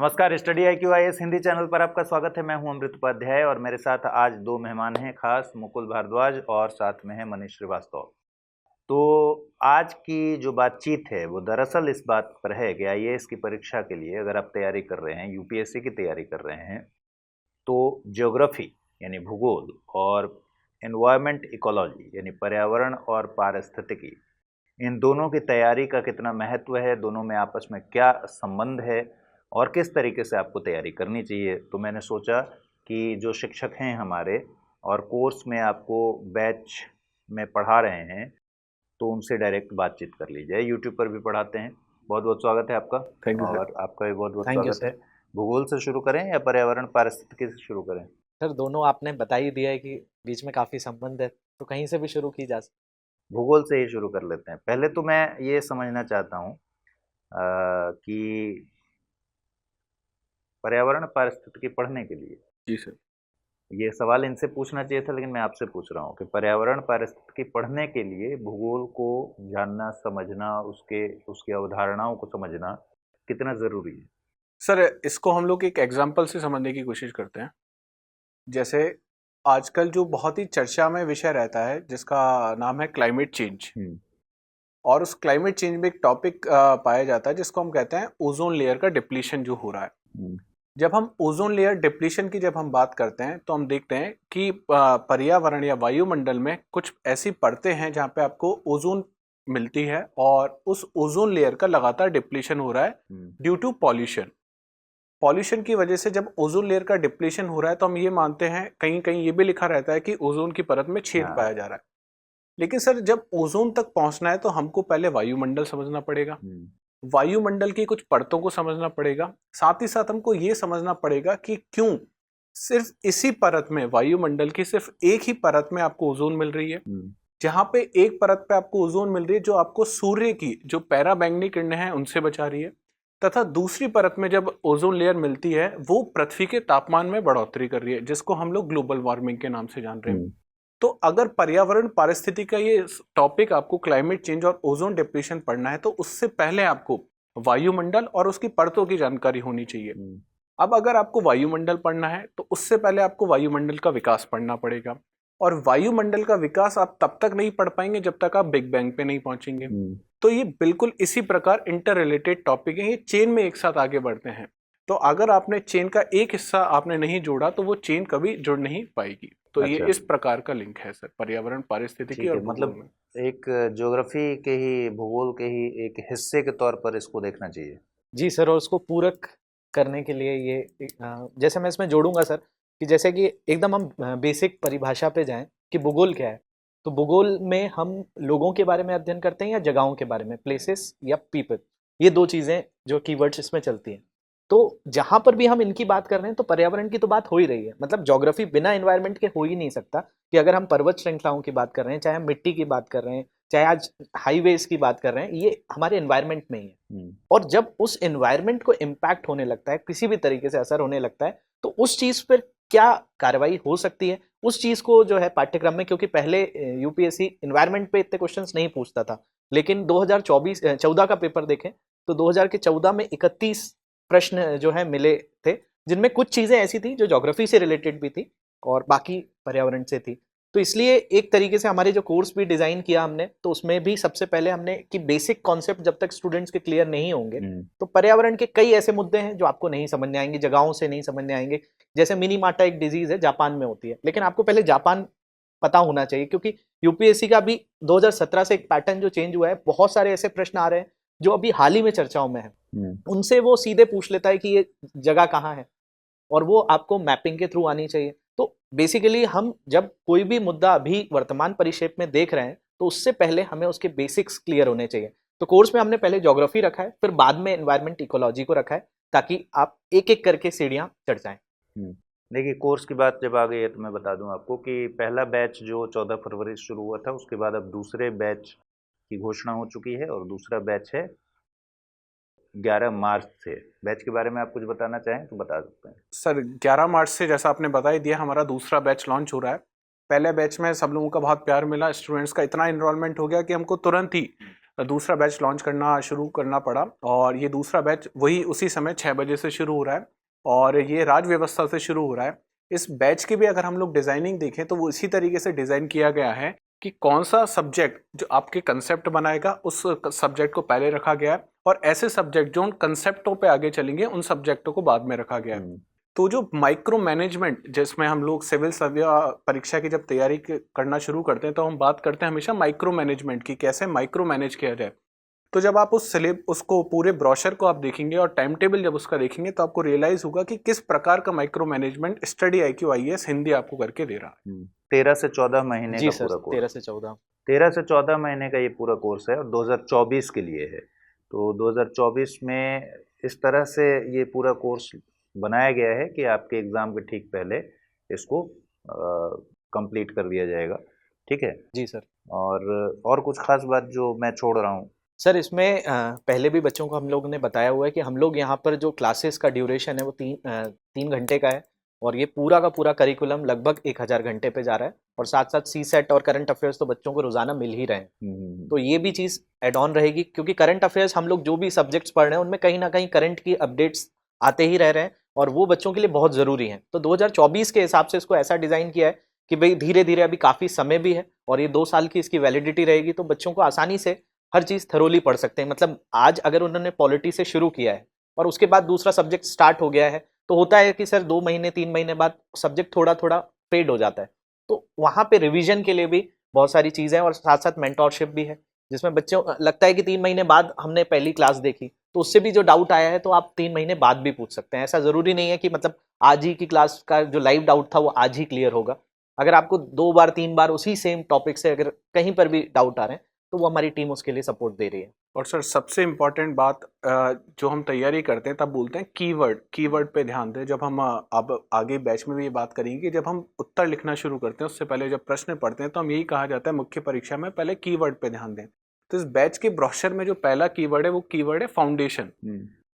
नमस्कार, study IQ IAS Hindi channel पर आपका स्वागत है। मैं हूं अमृत उपाध्याय और मेरे साथ आज दो मेहमान हैं खास, मुकुल भारद्वाज और साथ में है मनीष श्रीवास्तव। तो आज की जो बातचीत है वो दरअसल इस बात पर है कि IAS की परीक्षा के लिए अगर आप तैयारी कर रहे हैं, UPSC की तैयारी कर रहे हैं, तो ज्योग्राफी यानी भूगोल और एनवायरमेंट इकोलॉजी यानी पर्यावरण और पारिस्थितिकी, इन दोनों की तैयारी का कितना महत्व है, दोनों में आपस में क्या संबंध है और किस तरीके से आपको तैयारी करनी चाहिए। तो मैंने सोचा कि जो शिक्षक हैं हमारे और कोर्स में आपको बैच में पढ़ा रहे हैं, तो उनसे डायरेक्ट बातचीत कर ली जाए। यूट्यूब पर भी पढ़ाते हैं। बहुत बहुत स्वागत है आपका। Thank you sir. और आपका भी बहुत बहुत थैंक यू स्वागत है। सर। भूगोल से शुरू करें या पर्यावरण पारिस्थितिकी से शुरू करें? सर दोनों आपने बता ही दिया है कि बीच में काफ़ी संबंध है, तो कहीं से भी शुरू की जा सकती। भूगोल से ही शुरू कर लेते हैं। पहले तो मैं ये समझना चाहता हूँ कि पर्यावरण पारिस्थितिकी पढ़ने के लिए, जी सर। ये सवाल इनसे पूछना चाहिए था लेकिन मैं आपसे पूछ रहा हूँ कि पर्यावरण पारिस्थितिकी पढ़ने के लिए भूगोल को जानना, समझना, उसकी अवधारणाओं को समझना कितना ज़रूरी है? सर इसको हम लोग एक एग्जाम्पल से समझने की कोशिश करते हैं। जैसे आजकल जो बहुत ही चर्चा में विषय रहता है जिसका नाम है क्लाइमेट चेंज, और उस क्लाइमेट चेंज में एक टॉपिक पाया जाता है जिसको हम कहते हैं ओजोन लेयर का डिप्लीशन जो हो रहा है। जब हम ओजोन लेयर डिप्लीशन की जब हम बात करते हैं तो हम देखते हैं कि पर्यावरण या वायुमंडल में कुछ ऐसी परतें हैं जहाँ पे आपको ओजोन मिलती है और उस ओजोन लेयर का लगातार डिप्लीशन हो रहा है ड्यू टू पॉल्यूशन की वजह से। जब ओजोन लेयर का डिप्लीशन हो रहा है तो हम ये मानते हैं, कहीं कहीं ये भी लिखा रहता है कि ओजोन की परत में छेद पाया जा रहा है। लेकिन सर जब ओजोन तक पहुंचना है तो हमको पहले वायुमंडल समझना पड़ेगा, वायुमंडल की कुछ परतों को समझना पड़ेगा, साथ ही साथ हमको ये समझना पड़ेगा कि क्यों सिर्फ इसी परत में, वायुमंडल की सिर्फ एक ही परत में आपको ओजोन मिल रही है, जहां पे एक परत पे आपको ओजोन मिल रही है जो आपको सूर्य की जो पैराबैंगनी किरणें हैं उनसे बचा रही है, तथा दूसरी परत में जब ओजोन लेयर मिलती है वो पृथ्वी के तापमान में बढ़ोतरी कर रही है, जिसको हम लोग ग्लोबल वार्मिंग के नाम से जान रहे हैं। तो अगर पर्यावरण पारिस्थितिकी का ये टॉपिक आपको क्लाइमेट चेंज और ओजोन डिप्लीशन पढ़ना है तो उससे पहले आपको वायुमंडल और उसकी परतों की जानकारी होनी चाहिए। अब अगर आपको वायुमंडल पढ़ना है तो उससे पहले आपको वायुमंडल का विकास पढ़ना पड़ेगा, और वायुमंडल का विकास आप तब तक नहीं पढ़ पाएंगे जब तक आप बिग बैंग पे नहीं पहुंचेंगे। तो ये बिल्कुल इसी प्रकार इंटर रिलेटेड टॉपिक है, ये चेन में एक साथ आगे बढ़ते हैं। तो अगर आपने चेन का एक हिस्सा आपने नहीं जोड़ा तो वो चेन कभी जुड़ नहीं पाएगी। तो ये इस प्रकार का लिंक है सर पर्यावरण पारिस्थितिकी और मतलब एक ज्योग्राफी के ही, भूगोल के ही एक हिस्से के तौर पर इसको देखना चाहिए। जी सर, और उसको पूरक करने के लिए ये जैसे मैं इसमें जोड़ूंगा सर कि जैसे कि एकदम हम बेसिक परिभाषा पे जाएं कि भूगोल क्या है। तो भूगोल में हम लोगों के बारे में अध्ययन करते हैं या जगहों के बारे में, प्लेसेस या पीपल, ये दो चीज़ें जो कीवर्ड्स इसमें चलती हैं। तो जहाँ पर भी हम इनकी बात कर रहे हैं तो पर्यावरण की तो बात हो ही रही है। मतलब ज्योग्राफी बिना एनवायरनमेंट के हो ही नहीं सकता। कि अगर हम पर्वत श्रृंखलाओं की बात कर रहे हैं, चाहे हम मिट्टी की बात कर रहे हैं, चाहे आज हाईवेज की बात कर रहे हैं, ये हमारे एनवायरनमेंट में ही है। और जब उस एनवायरनमेंट को इम्पैक्ट होने लगता है, किसी भी तरीके से असर होने लगता है, तो उस चीज़ पर क्या कार्रवाई हो सकती है, उस चीज़ को जो है पाठ्यक्रम में, क्योंकि पहले यूपीएससी एनवायरनमेंट पे इतने क्वेश्चंस नहीं पूछता था, लेकिन 2014 का पेपर देखें तो 2014 में 31 प्रश्न जो है मिले थे, जिनमें कुछ चीज़ें ऐसी थी जो ज्योग्राफी से रिलेटेड भी थी और बाकी पर्यावरण से थी। तो इसलिए एक तरीके से हमारे जो कोर्स भी डिज़ाइन किया हमने, तो उसमें भी सबसे पहले हमने कि बेसिक कॉन्सेप्ट जब तक स्टूडेंट्स के क्लियर नहीं होंगे तो पर्यावरण के कई ऐसे मुद्दे हैं जो आपको नहीं समझ में आएंगे, जगहों से नहीं समझ में आएंगे। जैसे मिनीमाटा एक डिजीज़ है, जापान में होती है, लेकिन आपको पहले जापान पता होना चाहिए, क्योंकि यूपीएससी का भी 2017 से एक पैटर्न जो चेंज हुआ है, बहुत सारे ऐसे प्रश्न आ रहे हैं जो अभी हाल ही में चर्चाओं में है। उनसे वो सीधे पूछ लेता है कि ये जगह कहाँ है, और वो आपको मैपिंग के थ्रू आनी चाहिए। तो बेसिकली हम जब कोई भी मुद्दा अभी वर्तमान परिक्षेप में देख रहे हैं तो उससे पहले हमें उसके बेसिक्स क्लियर होने चाहिए। तो कोर्स में हमने पहले ज्योग्राफी रखा है, फिर बाद में एनवायरनमेंट इकोलॉजी को रखा है, ताकि आप एक एक करके सीढ़ियां चढ़ जाएं। देखिए, कोर्स की बात जब आ गई है तो मैं बता दूं आपको कि पहला बैच जो 14 फरवरी से शुरू हुआ था, उसके बाद अब दूसरे बैच की घोषणा हो चुकी है और दूसरा बैच है 11 मार्च से। बैच के बारे में आप कुछ बताना चाहें तो बता सकते हैं। सर 11 मार्च से, जैसा आपने बता ही दिया, हमारा दूसरा बैच लॉन्च हो रहा है। पहले बैच में सब लोगों का बहुत प्यार मिला, स्टूडेंट्स का इतना इनरोलमेंट हो गया कि हमको तुरंत ही दूसरा बैच लॉन्च करना शुरू करना पड़ा, और ये दूसरा बैच वही उसी समय 6 बजे से शुरू हो रहा है और ये राज व्यवस्था से शुरू हो रहा है। इस बैच की भी अगर हम लोग डिज़ाइनिंग देखें तो वो इसी तरीके से डिज़ाइन किया गया है कि कौन सा सब्जेक्ट जो आपके कंसेप्ट बनाएगा उस सब्जेक्ट को पहले रखा गया है, और ऐसे सब्जेक्ट जो उन कंसेप्टों पे आगे चलेंगे उन सब्जेक्टों को बाद में रखा गया है। तो जो माइक्रो मैनेजमेंट, जिसमें हम लोग सिविल परीक्षा की जब तैयारी करना शुरू करते हैं तो हम बात करते हैं हमेशा माइक्रो मैनेजमेंट की, कैसे माइक्रो मैनेज किया जाए। तो जब आप उसको पूरे ब्रोशर को आप देखेंगे और टाइम टेबल जब उसका देखेंगे तो आपको रियलाइज होगा कि किस प्रकार का micro management study IQ IAS Hindi आपको करके दे रहा है। 13 से 14 महीने जी का सर, पूरा कोर्स। 13 13 से 14। से 14 महीने का ये पूरा कोर्स है और 2024 के लिए है। तो 2024 में इस तरह से ये पूरा कोर्स बनाया गया है कि आपके एग्ज़ाम के ठीक पहले इसको कंप्लीट कर दिया जाएगा। ठीक है जी सर। और कुछ खास बात जो मैं छोड़ रहा हूँ? सर इसमें पहले भी बच्चों को हम लोग ने बताया हुआ है कि हम लोग यहाँ पर जो क्लासेस का ड्यूरेशन है वो 3 घंटे का है, और ये पूरा का पूरा करिकुलम लगभग 1000 घंटे पे जा रहा है, और साथ साथ CSET और करंट अफेयर्स तो बच्चों को रोजाना मिल ही रहे हैं। तो ये भी चीज़ एड ऑन रहेगी, क्योंकि करंट अफेयर्स हम लोग जो भी सब्जेक्ट्स पढ़ रहे हैं उनमें कहीं ना कहीं करंट की अपडेट्स आते ही रह रहे हैं, और वो बच्चों के लिए बहुत ज़रूरी है। तो 2024 के हिसाब से इसको ऐसा डिज़ाइन किया है कि भाई धीरे धीरे, अभी काफ़ी समय भी है और ये 2 साल की इसकी वैलिडिटी रहेगी, तो बच्चों को आसानी से हर चीज़ थरोली पढ़ सकते हैं। मतलब आज अगर उन्होंने पॉलिटी से शुरू किया है और उसके बाद दूसरा सब्जेक्ट स्टार्ट हो गया है, तो होता है कि सर 2 महीने 3 महीने बाद सब्जेक्ट थोड़ा थोड़ा फेड हो जाता है, तो वहाँ पे रिवीजन के लिए भी बहुत सारी चीज़ें हैं, और साथ साथ मेंटोरशिप भी है, जिसमें बच्चों लगता है कि 3 महीने बाद हमने पहली क्लास देखी, तो उससे भी जो डाउट आया है तो आप 3 महीने बाद भी पूछ सकते हैं। ऐसा ज़रूरी नहीं है कि मतलब आज ही की क्लास का जो लाइव डाउट था वो आज ही क्लियर होगा। अगर आपको 2 बार 3 बार उसी सेम टॉपिक से अगर कहीं पर भी डाउट आ रहे हैं तो वो हमारी टीम उसके लिए सपोर्ट दे रही है। और सर सबसे इम्पॉर्टेंट बात, जो हम तैयारी करते हैं तब बोलते हैं कीवर्ड पे ध्यान दें। जब हम अब आगे बैच में भी ये बात करेंगे कि जब हम उत्तर लिखना शुरू करते हैं उससे पहले जब प्रश्न पढ़ते हैं तो हम यही कहा जाता है मुख्य परीक्षा में पहले कीवर्ड पे ध्यान दें। तो इस बैच के ब्रोशर में जो पहला कीवर्ड है वो कीवर्ड है फाउंडेशन।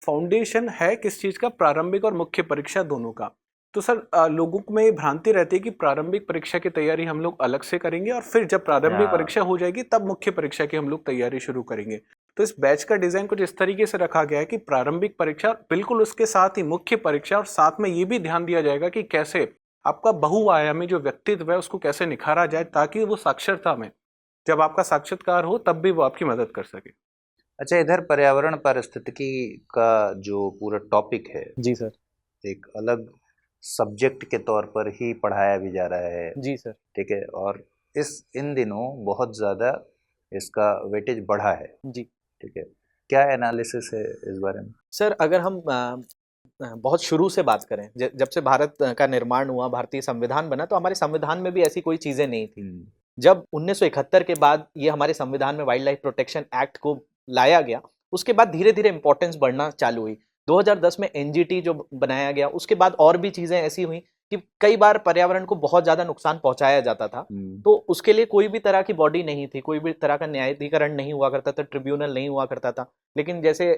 फाउंडेशन है किस चीज़ का? प्रारंभिक और मुख्य परीक्षा दोनों का। तो सर लोगों में भ्रांति रहती है कि प्रारंभिक परीक्षा की तैयारी हम लोग अलग से करेंगे और फिर जब प्रारंभिक परीक्षा हो जाएगी तब मुख्य परीक्षा की हम लोग तैयारी शुरू करेंगे। तो इस बैच का डिज़ाइन कुछ इस तरीके से रखा गया है कि प्रारंभिक परीक्षा बिल्कुल उसके साथ ही मुख्य परीक्षा, और साथ में ये भी ध्यान दिया जाएगा कि कैसे आपका बहुआयामी जो व्यक्तित्व है उसको कैसे निखारा जाए, ताकि वो साक्षरता में जब आपका साक्षात्कार हो तब भी वो आपकी मदद कर सके। अच्छा, इधर पर्यावरण पारिस्थितिकी का जो पूरा टॉपिक है जी सर, एक अलग सब्जेक्ट के तौर पर ही पढ़ाया भी जा रहा है। जी सर। ठीक है, और इन दिनों बहुत ज़्यादा इसका वेटेज बढ़ा है। जी ठीक है, क्या एनालिसिस है इस बारे में? सर अगर हम बहुत शुरू से बात करें, जब से भारत का निर्माण हुआ, भारतीय संविधान बना, तो हमारे संविधान में भी ऐसी कोई चीज़ें नहीं थी। जब 1971 के बाद ये हमारे संविधान में वाइल्ड लाइफ प्रोटेक्शन एक्ट को लाया गया, उसके बाद धीरे धीरे इंपॉर्टेंस बढ़ना चालू हुई। 2010 में NGT जो बनाया गया, उसके बाद और भी चीज़ें ऐसी हुई कि कई बार पर्यावरण को बहुत ज़्यादा नुकसान पहुंचाया जाता था, तो उसके लिए कोई भी तरह की बॉडी नहीं थी, कोई भी तरह का न्यायाधिकरण नहीं हुआ करता था, ट्रिब्यूनल नहीं हुआ करता था। लेकिन जैसे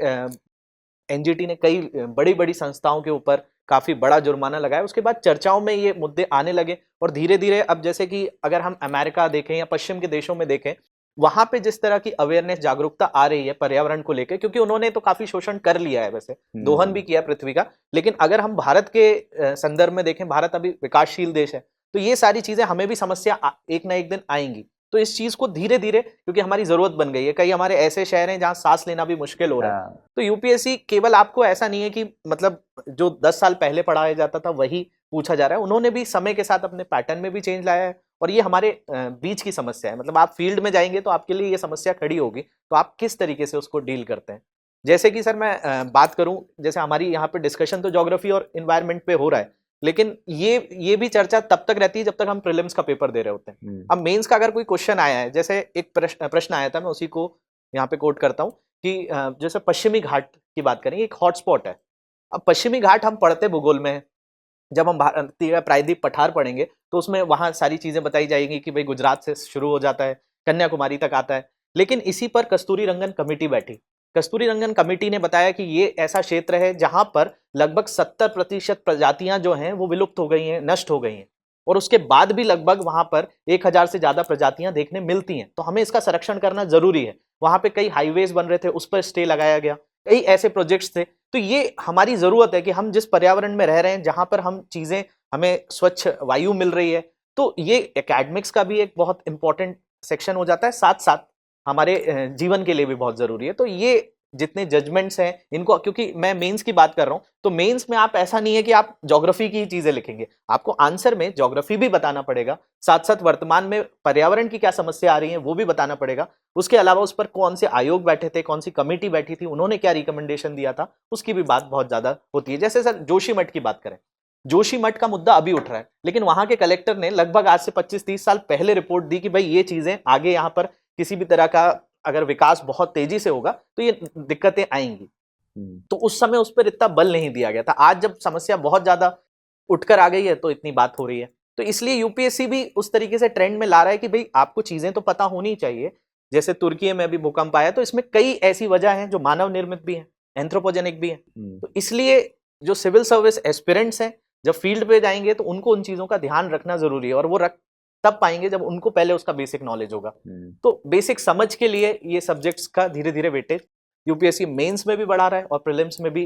NGT ने कई बड़ी बड़ी संस्थाओं के ऊपर काफ़ी बड़ा जुर्माना लगाया, उसके बाद चर्चाओं में ये मुद्दे आने लगे, और धीरे धीरे अब जैसे कि अगर हम अमेरिका देखें या पश्चिम के देशों में देखें, वहां पे जिस तरह की अवेयरनेस, जागरूकता आ रही है पर्यावरण को लेकर, क्योंकि उन्होंने तो काफी शोषण कर लिया है, वैसे दोहन भी किया पृथ्वी का, लेकिन अगर हम भारत के संदर्भ में देखें, भारत अभी विकासशील देश है, तो ये सारी चीजें हमें भी समस्या एक ना एक दिन आएंगी। तो इस चीज को धीरे धीरे, क्योंकि हमारी जरूरत बन गई है, कई हमारे ऐसे शहर हैं जहां सांस लेना भी मुश्किल हो रहा है, तो UPSC केवल आपको ऐसा नहीं है कि मतलब जो 10 साल पहले पढ़ाया जाता था वही पूछा जा रहा है, उन्होंने भी समय के साथ अपने पैटर्न में भी चेंज लाया है, और ये हमारे बीच की समस्या है। मतलब आप फील्ड में जाएंगे तो आपके लिए ये समस्या खड़ी होगी, तो आप किस तरीके से उसको डील करते हैं। जैसे कि सर मैं बात करूं, जैसे हमारी यहाँ पे डिस्कशन तो ज्योग्राफी और इन्वायरमेंट पे हो रहा है, लेकिन ये भी चर्चा तब तक रहती है जब तक हम प्रीलिम्स का पेपर दे रहे होते हैं। अब मेंस का अगर कोई क्वेश्चन आया है, जैसे एक प्रश्न आया था, मैं उसी को यहाँ पे कोट करता हूँ कि जैसे पश्चिमी घाट की बात करें, एक हॉटस्पॉट है। अब पश्चिमी घाट हम पढ़ते भूगोल में, जब हम भारतीय प्रायद्वीप पठार पढ़ेंगे तो उसमें वहाँ सारी चीज़ें बताई जाएंगी कि भाई गुजरात से शुरू हो जाता है, कन्याकुमारी तक आता है। लेकिन इसी पर कस्तूरी रंगन कमेटी बैठी, कस्तूरी रंगन कमेटी ने बताया कि ये ऐसा क्षेत्र है जहाँ पर लगभग 70% प्रजातियां जो हैं वो विलुप्त हो गई हैं, नष्ट हो गई हैं, और उसके बाद भी लगभग वहाँ पर 1000 से ज़्यादा प्रजातियां देखने मिलती हैं। तो हमें इसका संरक्षण करना जरूरी है। वहां पे कई हाईवेज बन रहे थे, उस पर स्टे लगाया गया, कई ऐसे प्रोजेक्ट्स थे। तो ये हमारी जरूरत है कि हम जिस पर्यावरण में रह रहे हैं, जहां पर हम चीजें, हमें स्वच्छ वायु मिल रही है, तो ये एकेडमिक्स का भी एक बहुत इंपॉर्टेंट सेक्शन हो जाता है, साथ साथ हमारे जीवन के लिए भी बहुत जरूरी है। तो ये जितने जजमेंट्स हैं इनको, क्योंकि मैं मेंस की बात कर रहा हूं, तो मेंस में आप ऐसा नहीं है कि आप ज्योग्राफी की चीजें लिखेंगे, आपको आंसर में ज्योग्राफी भी बताना पड़ेगा, साथ साथ वर्तमान में पर्यावरण की क्या समस्या आ रही है वो भी बताना पड़ेगा। उसके अलावा उस पर कौन से आयोग बैठे थे, कौन सी कमेटी बैठी थी, उन्होंने क्या रिकमेंडेशन दिया था, उसकी भी बात बहुत ज्यादा होती है। जैसे सर जोशीमठ की बात करें, जोशीमठ का मुद्दा अभी उठ रहा है, लेकिन वहां के कलेक्टर ने लगभग आज से 25-30 साल पहले रिपोर्ट दी कि भाई ये चीजें आगे यहाँ पर किसी भी तरह का अगर विकास बहुत तेजी से होगा तो ये दिक्कतें आएंगी। तो उस समय उस पर इतना बल नहीं दिया गया था। आज जब समस्या बहुत ज्यादा उठकर आ गई है तो इतनी बात हो रही है। तो इसलिए यूपीएससी भी उस तरीके से ट्रेंड में ला रहा है कि भाई आपको चीजें तो पता होनी चाहिए। जैसे तुर्की में भी भूकंप आया, तो इसमें कई ऐसी वजह हैं जो मानव निर्मित भी है, एंथ्रोपोजेनिक भी है। तो इसलिए जो सिविल सर्विस एस्पिरेंट्स हैं, जब फील्ड पे जाएंगे तो उनको उन चीजों का ध्यान रखना जरूरी है, और वो रख तब पाएंगे जब उनको पहले उसका बेसिक नॉलेज होगा। तो बेसिक समझ के लिए ये सब्जेक्ट्स का धीरे धीरे वेटेज यूपीएससी मेंस में भी बढ़ा रहा है और प्रीलिम्स में भी।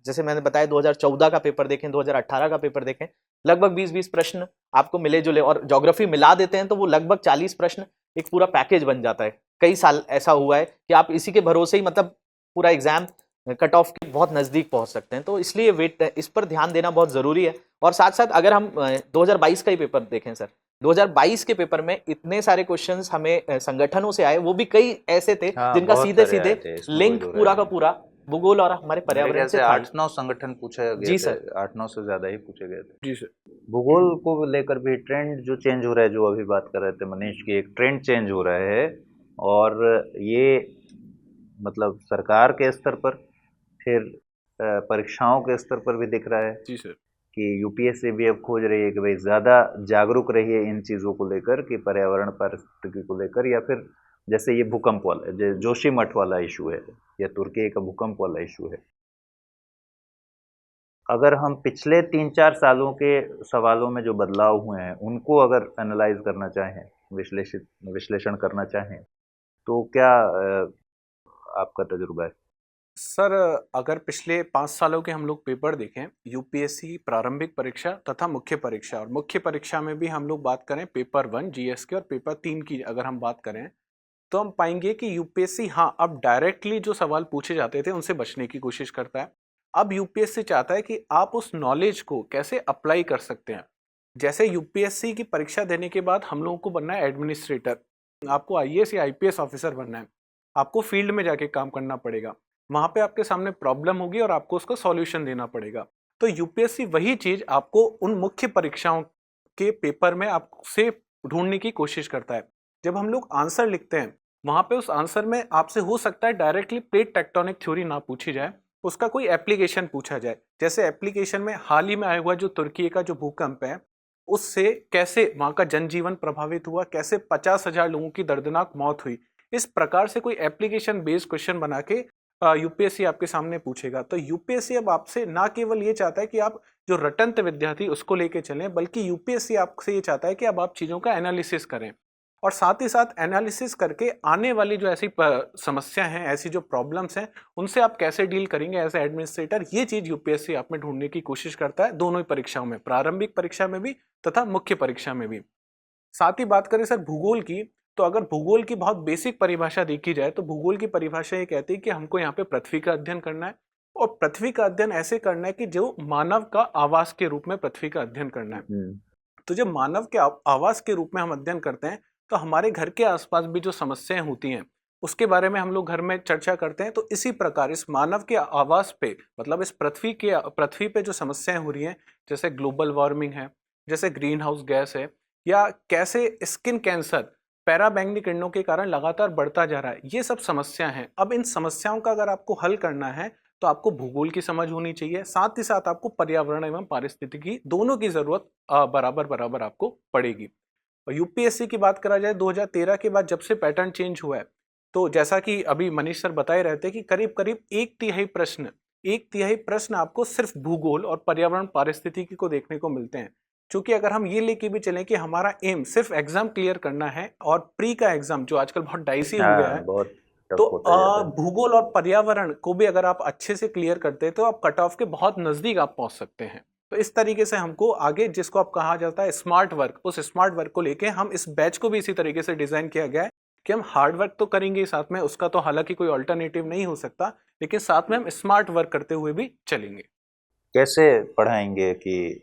जैसे मैंने बताया 2014 का पेपर देखें, 2018 का पेपर देखें, लगभग 20-20 प्रश्न आपको मिले जुले, और ज्योग्राफी मिला देते हैं तो वो लगभग 40 प्रश्न एक पूरा पैकेज बन जाता है। कई साल ऐसा हुआ है कि आप इसी के भरोसे ही मतलब पूरा एग्जाम कट ऑफ के बहुत नजदीक पहुंच सकते हैं। तो इसलिए इस पर ध्यान देना बहुत जरूरी है। और साथ साथ अगर हम 2022 का ही पेपर देखें सर, 2022 के पेपर में इतने सारे क्वेश्चंस हमें संगठनों से आए, वो भी कई ऐसे थे जिनका सीधे सीधे लिंक पूरा का पूरा भूगोल और हमारे पर्यावरण से 8-9 संगठन पूछे गए जी थे, सर, 8-9 से ज्यादा ही पूछे गए थे। जी सर। भूगोल को लेकर भी ट्रेंड जो चेंज हो रहा है, जो अभी बात कर रहे थे मनीष की, एक ट्रेंड चेंज हो रहा है, और ये मतलब सरकार के स्तर पर, फिर परीक्षाओं के स्तर पर भी दिख रहा है जी सर कि यूपीएससी भी अब खोज रही है कि भाई ज़्यादा जागरूक रहिए इन चीज़ों को लेकर, कि पर्यावरण पारिस्थितिकी को लेकर, या फिर जैसे ये भूकंप वाला जोशीमठ वाला इशू है, या तुर्की का भूकंप वाला इशू है। अगर हम पिछले 3-4 सालों के सवालों में जो बदलाव हुए हैं उनको अगर एनालाइज करना चाहें, विश्लेषण करना चाहें, तो क्या आपका तजुर्बा है? सर, अगर पिछले 5 सालों के हम लोग पेपर देखें, यूपीएससी प्रारंभिक परीक्षा तथा मुख्य परीक्षा, और मुख्य परीक्षा में भी हम लोग बात करें पेपर 1 जीएस के और पेपर 3 की अगर हम बात करें, तो हम पाएंगे कि यूपीएससी हाँ अब डायरेक्टली जो सवाल पूछे जाते थे उनसे बचने की कोशिश करता है। अब यूपीएससी चाहता है कि आप उस नॉलेज को कैसे अप्लाई कर सकते हैं। जैसे यूपीएससी की परीक्षा देने के बाद हम लोगों को बनना है एडमिनिस्ट्रेटर, आपको आईएएस या आईपीएस ऑफिसर बनना है, आपको फील्ड में जाके काम करना पड़ेगा, वहां पे आपके सामने प्रॉब्लम होगी और आपको उसका सॉल्यूशन देना पड़ेगा। तो यूपीएससी वही चीज आपको उन मुख्य परीक्षाओं के पेपर में आपसे ढूंढने की कोशिश करता है। जब हम लोग आंसर लिखते हैं, वहां पे उस आंसर में आपसे हो सकता है डायरेक्टली प्लेट टेक्टोनिक थ्योरी ना पूछी जाए, उसका कोई एप्लीकेशन पूछा जाए। जैसे एप्लीकेशन में हाल ही में आया हुआ जो तुर्की का जो भूकंप है, उससे कैसे वहां का जनजीवन प्रभावित हुआ, कैसे 50,000 लोगों की दर्दनाक मौत हुई, इस प्रकार से कोई एप्लीकेशन बेस्ड क्वेश्चन बना के यूपीएससी आपके सामने पूछेगा। तो यूपीएससी अब आपसे ना केवल ये चाहता है कि आप जो रटंत विद्यार्थी उसको लेके चलें, बल्कि यूपीएससी आपसे ये चाहता है कि अब आप चीजों का एनालिसिस करें, और साथ ही साथ एनालिसिस करके आने वाली जो ऐसी समस्या हैं, ऐसी जो प्रॉब्लम्स हैं, उनसे आप कैसे डील करेंगे एज ए एडमिनिस्ट्रेटर, ये चीज यूपीएससी आप में ढूंढने की कोशिश करता है, दोनों ही परीक्षाओं में, प्रारंभिक परीक्षा में भी तथा मुख्य परीक्षा में भी। साथ ही बात करें सर भूगोल की, तो अगर भूगोल की बहुत बेसिक परिभाषा देखी जाए तो भूगोल की परिभाषा ये कहती है कि हमको यहाँ पे पृथ्वी का अध्ययन करना है, और पृथ्वी का अध्ययन ऐसे करना है कि जो मानव का आवास के रूप में पृथ्वी का अध्ययन करना है। तो जब मानव के आवास के रूप में हम अध्ययन करते हैं, तो हमारे घर के आसपास भी जो समस्याएं होती हैं उसके बारे में हम लोग घर में चर्चा करते हैं। तो इसी प्रकार इस मानव के आवास पे, मतलब इस पृथ्वी पे जो समस्याएं हो रही हैं, जैसे ग्लोबल वार्मिंग है, जैसे ग्रीन हाउस गैस है, या कैसे स्किन कैंसर पैराबैंगनी किरणों के कारण लगातार बढ़ता जा रहा है, ये सब समस्या हैं। अब इन समस्याओं का अगर आपको हल करना है तो आपको भूगोल की समझ होनी चाहिए, साथ ही साथ आपको पर्यावरण एवं पारिस्थितिकी दोनों की जरूरत बराबर बराबर आपको पड़ेगी। और यूपीएससी की बात करा जाए 2013 के बाद जब से पैटर्न चेंज हुआ है, तो जैसा कि अभी मनीष सर बताए रहते कि करीब करीब एक तिहाई प्रश्न आपको सिर्फ भूगोल और पर्यावरण पारिस्थितिकी को देखने को मिलते हैं। क्योंकि अगर हम ये लेके भी चलें कि हमारा एम सिर्फ एग्जाम क्लियर करना है, और प्री का एग्जाम जो आजकल बहुत डाइसी हो गया है, टफ तो होता जाता है। भूगोल और पर्यावरण को भी अगर आप अच्छे से क्लियर करते हैं तो आप कट ऑफ के बहुत नजदीक आप पहुंच सकते हैं। तो इस तरीके से हमको आगे, जिसको आप कहा जाता है स्मार्ट वर्क, उस स्मार्ट वर्क को लेके हम इस बैच को भी इसी तरीके से डिजाइन किया गया है कि हम हार्ड वर्क तो करेंगे साथ में, उसका तो हालांकि कोई अल्टरनेटिव नहीं हो सकता, लेकिन साथ में हम स्मार्ट वर्क करते हुए भी चलेंगे। कैसे पढ़ाएंगे कि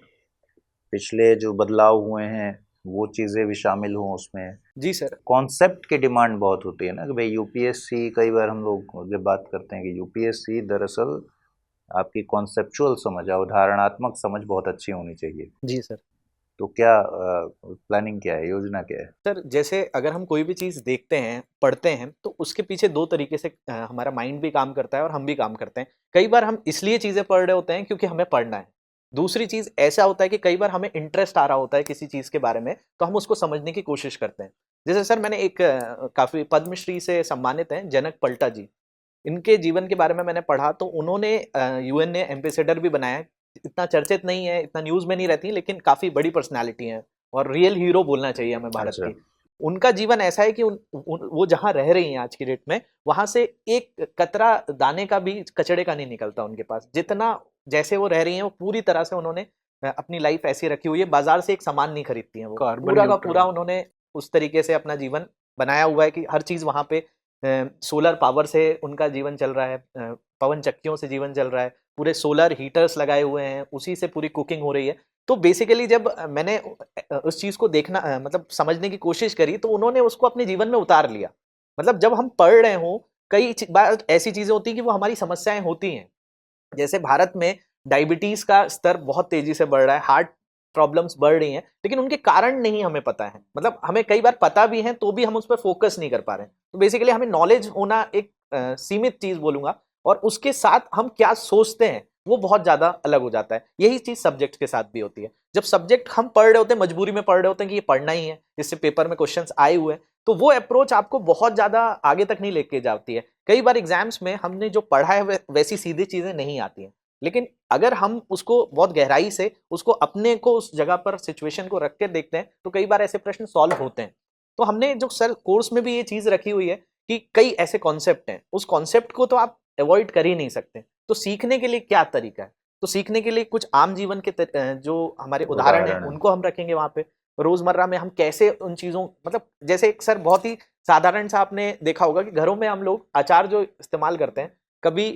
पिछले जो बदलाव हुए हैं वो चीज़ें भी शामिल हों उसमें? जी सर। कॉन्सेप्ट की डिमांड बहुत होती है ना कि भाई यूपीएससी, कई बार हम लोग जब बात करते हैं कि यूपीएससी दरअसल आपकी कॉन्सेप्चुअल समझ, उदाहरणात्मक समझ बहुत अच्छी होनी चाहिए। जी सर। तो क्या प्लानिंग क्या है, योजना क्या है? सर जैसे अगर हम कोई भी चीज़ देखते हैं, पढ़ते हैं, तो उसके पीछे 2 तरीके से हमारा माइंड भी काम करता है और हम भी काम करते हैं। कई बार हम इसलिए चीज़ें पढ़ रहे होते हैं क्योंकि हमें पढ़ना है। दूसरी चीज़ ऐसा होता है कि कई बार हमें इंटरेस्ट आ रहा होता है किसी चीज़ के बारे में, तो हम उसको समझने की कोशिश करते हैं। जैसे सर मैंने एक काफ़ी पद्मश्री से सम्मानित हैं जनक पलटा जी। इनके जीवन के बारे में मैंने पढ़ा, तो उन्होंने यूएन ने एम्बेसडर भी बनाया है। इतना चर्चित नहीं है, इतना न्यूज़ में नहीं रहती, लेकिन काफ़ी बड़ी पर्सनैलिटी हैं और रियल हीरो बोलना चाहिए हमें भारत अच्छा। की। उनका जीवन ऐसा है कि वो जहाँ रह रही हैं आज की डेट में, वहाँ से एक कतरा दाने का भी कचड़े का नहीं निकलता उनके पास। जितना जैसे वो रह रही हैं, वो पूरी तरह से उन्होंने अपनी लाइफ़ ऐसी रखी हुई है, बाज़ार से एक सामान नहीं खरीदती हैं वो। कार्बन पूरा का न्यूट्रल। पूरा उन्होंने उस तरीके से अपना जीवन बनाया हुआ है कि हर चीज़ वहाँ पे सोलर पावर से उनका जीवन चल रहा है, पवन चक्कियों से जीवन चल रहा है, पूरे सोलर हीटर्स लगाए हुए हैं, उसी से पूरी कुकिंग हो रही है। तो बेसिकली जब मैंने उस चीज़ को देखना मतलब समझने की कोशिश करी, तो उन्होंने उसको अपने जीवन में उतार लिया। मतलब जब हम पढ़ रहे हों, कई बार ऐसी चीज़ें होती हैं कि वो हमारी समस्याएँ होती हैं। जैसे भारत में डायबिटीज़ का स्तर बहुत तेज़ी से बढ़ रहा है, हार्ट प्रॉब्लम्स बढ़ रही हैं, लेकिन उनके कारण नहीं हमें पता है। मतलब हमें कई बार पता भी हैं, तो भी हम उस पे फ़ोकस नहीं कर पा रहे हैं। तो बेसिकली हमें नॉलेज होना एक सीमित चीज़ बोलूँगा, और उसके साथ हम क्या सोचते हैं, वो बहुत ज़्यादा अलग हो जाता है। यही चीज़ सब्जेक्ट के साथ भी होती है। जब सब्जेक्ट हम पढ़ रहे होते हैं, मजबूरी में पढ़ रहे होते हैं कि ये पढ़ना ही है, इससे पेपर में क्वेश्चंस आए हुए हैं, तो वो अप्रोच आपको बहुत ज़्यादा आगे तक नहीं लेके जाती है। कई बार एग्ज़ाम्स में हमने जो पढ़ा है, वैसी सीधी चीज़ें नहीं आती हैं। लेकिन अगर हम उसको बहुत गहराई से उसको अपने को उस जगह पर सिचुएशन को रख के देखते हैं, तो कई बार ऐसे प्रश्न सॉल्व होते हैं। तो हमने जो सर कोर्स में भी ये चीज़ रखी हुई है कि कई ऐसे कॉन्सेप्ट हैं, उस कॉन्सेप्ट को तो आप अवॉइड कर ही नहीं सकते। तो सीखने के लिए क्या तरीका है? तो सीखने के लिए कुछ आम जीवन के जो हमारे उदाहरण हैं, उदाहरण है। उनको हम रखेंगे वहाँ पे। रोज़मर्रा में हम कैसे उन चीज़ों, मतलब जैसे एक सर बहुत ही साधारण सा आपने देखा होगा कि घरों में हम लोग अचार जो इस्तेमाल करते हैं, कभी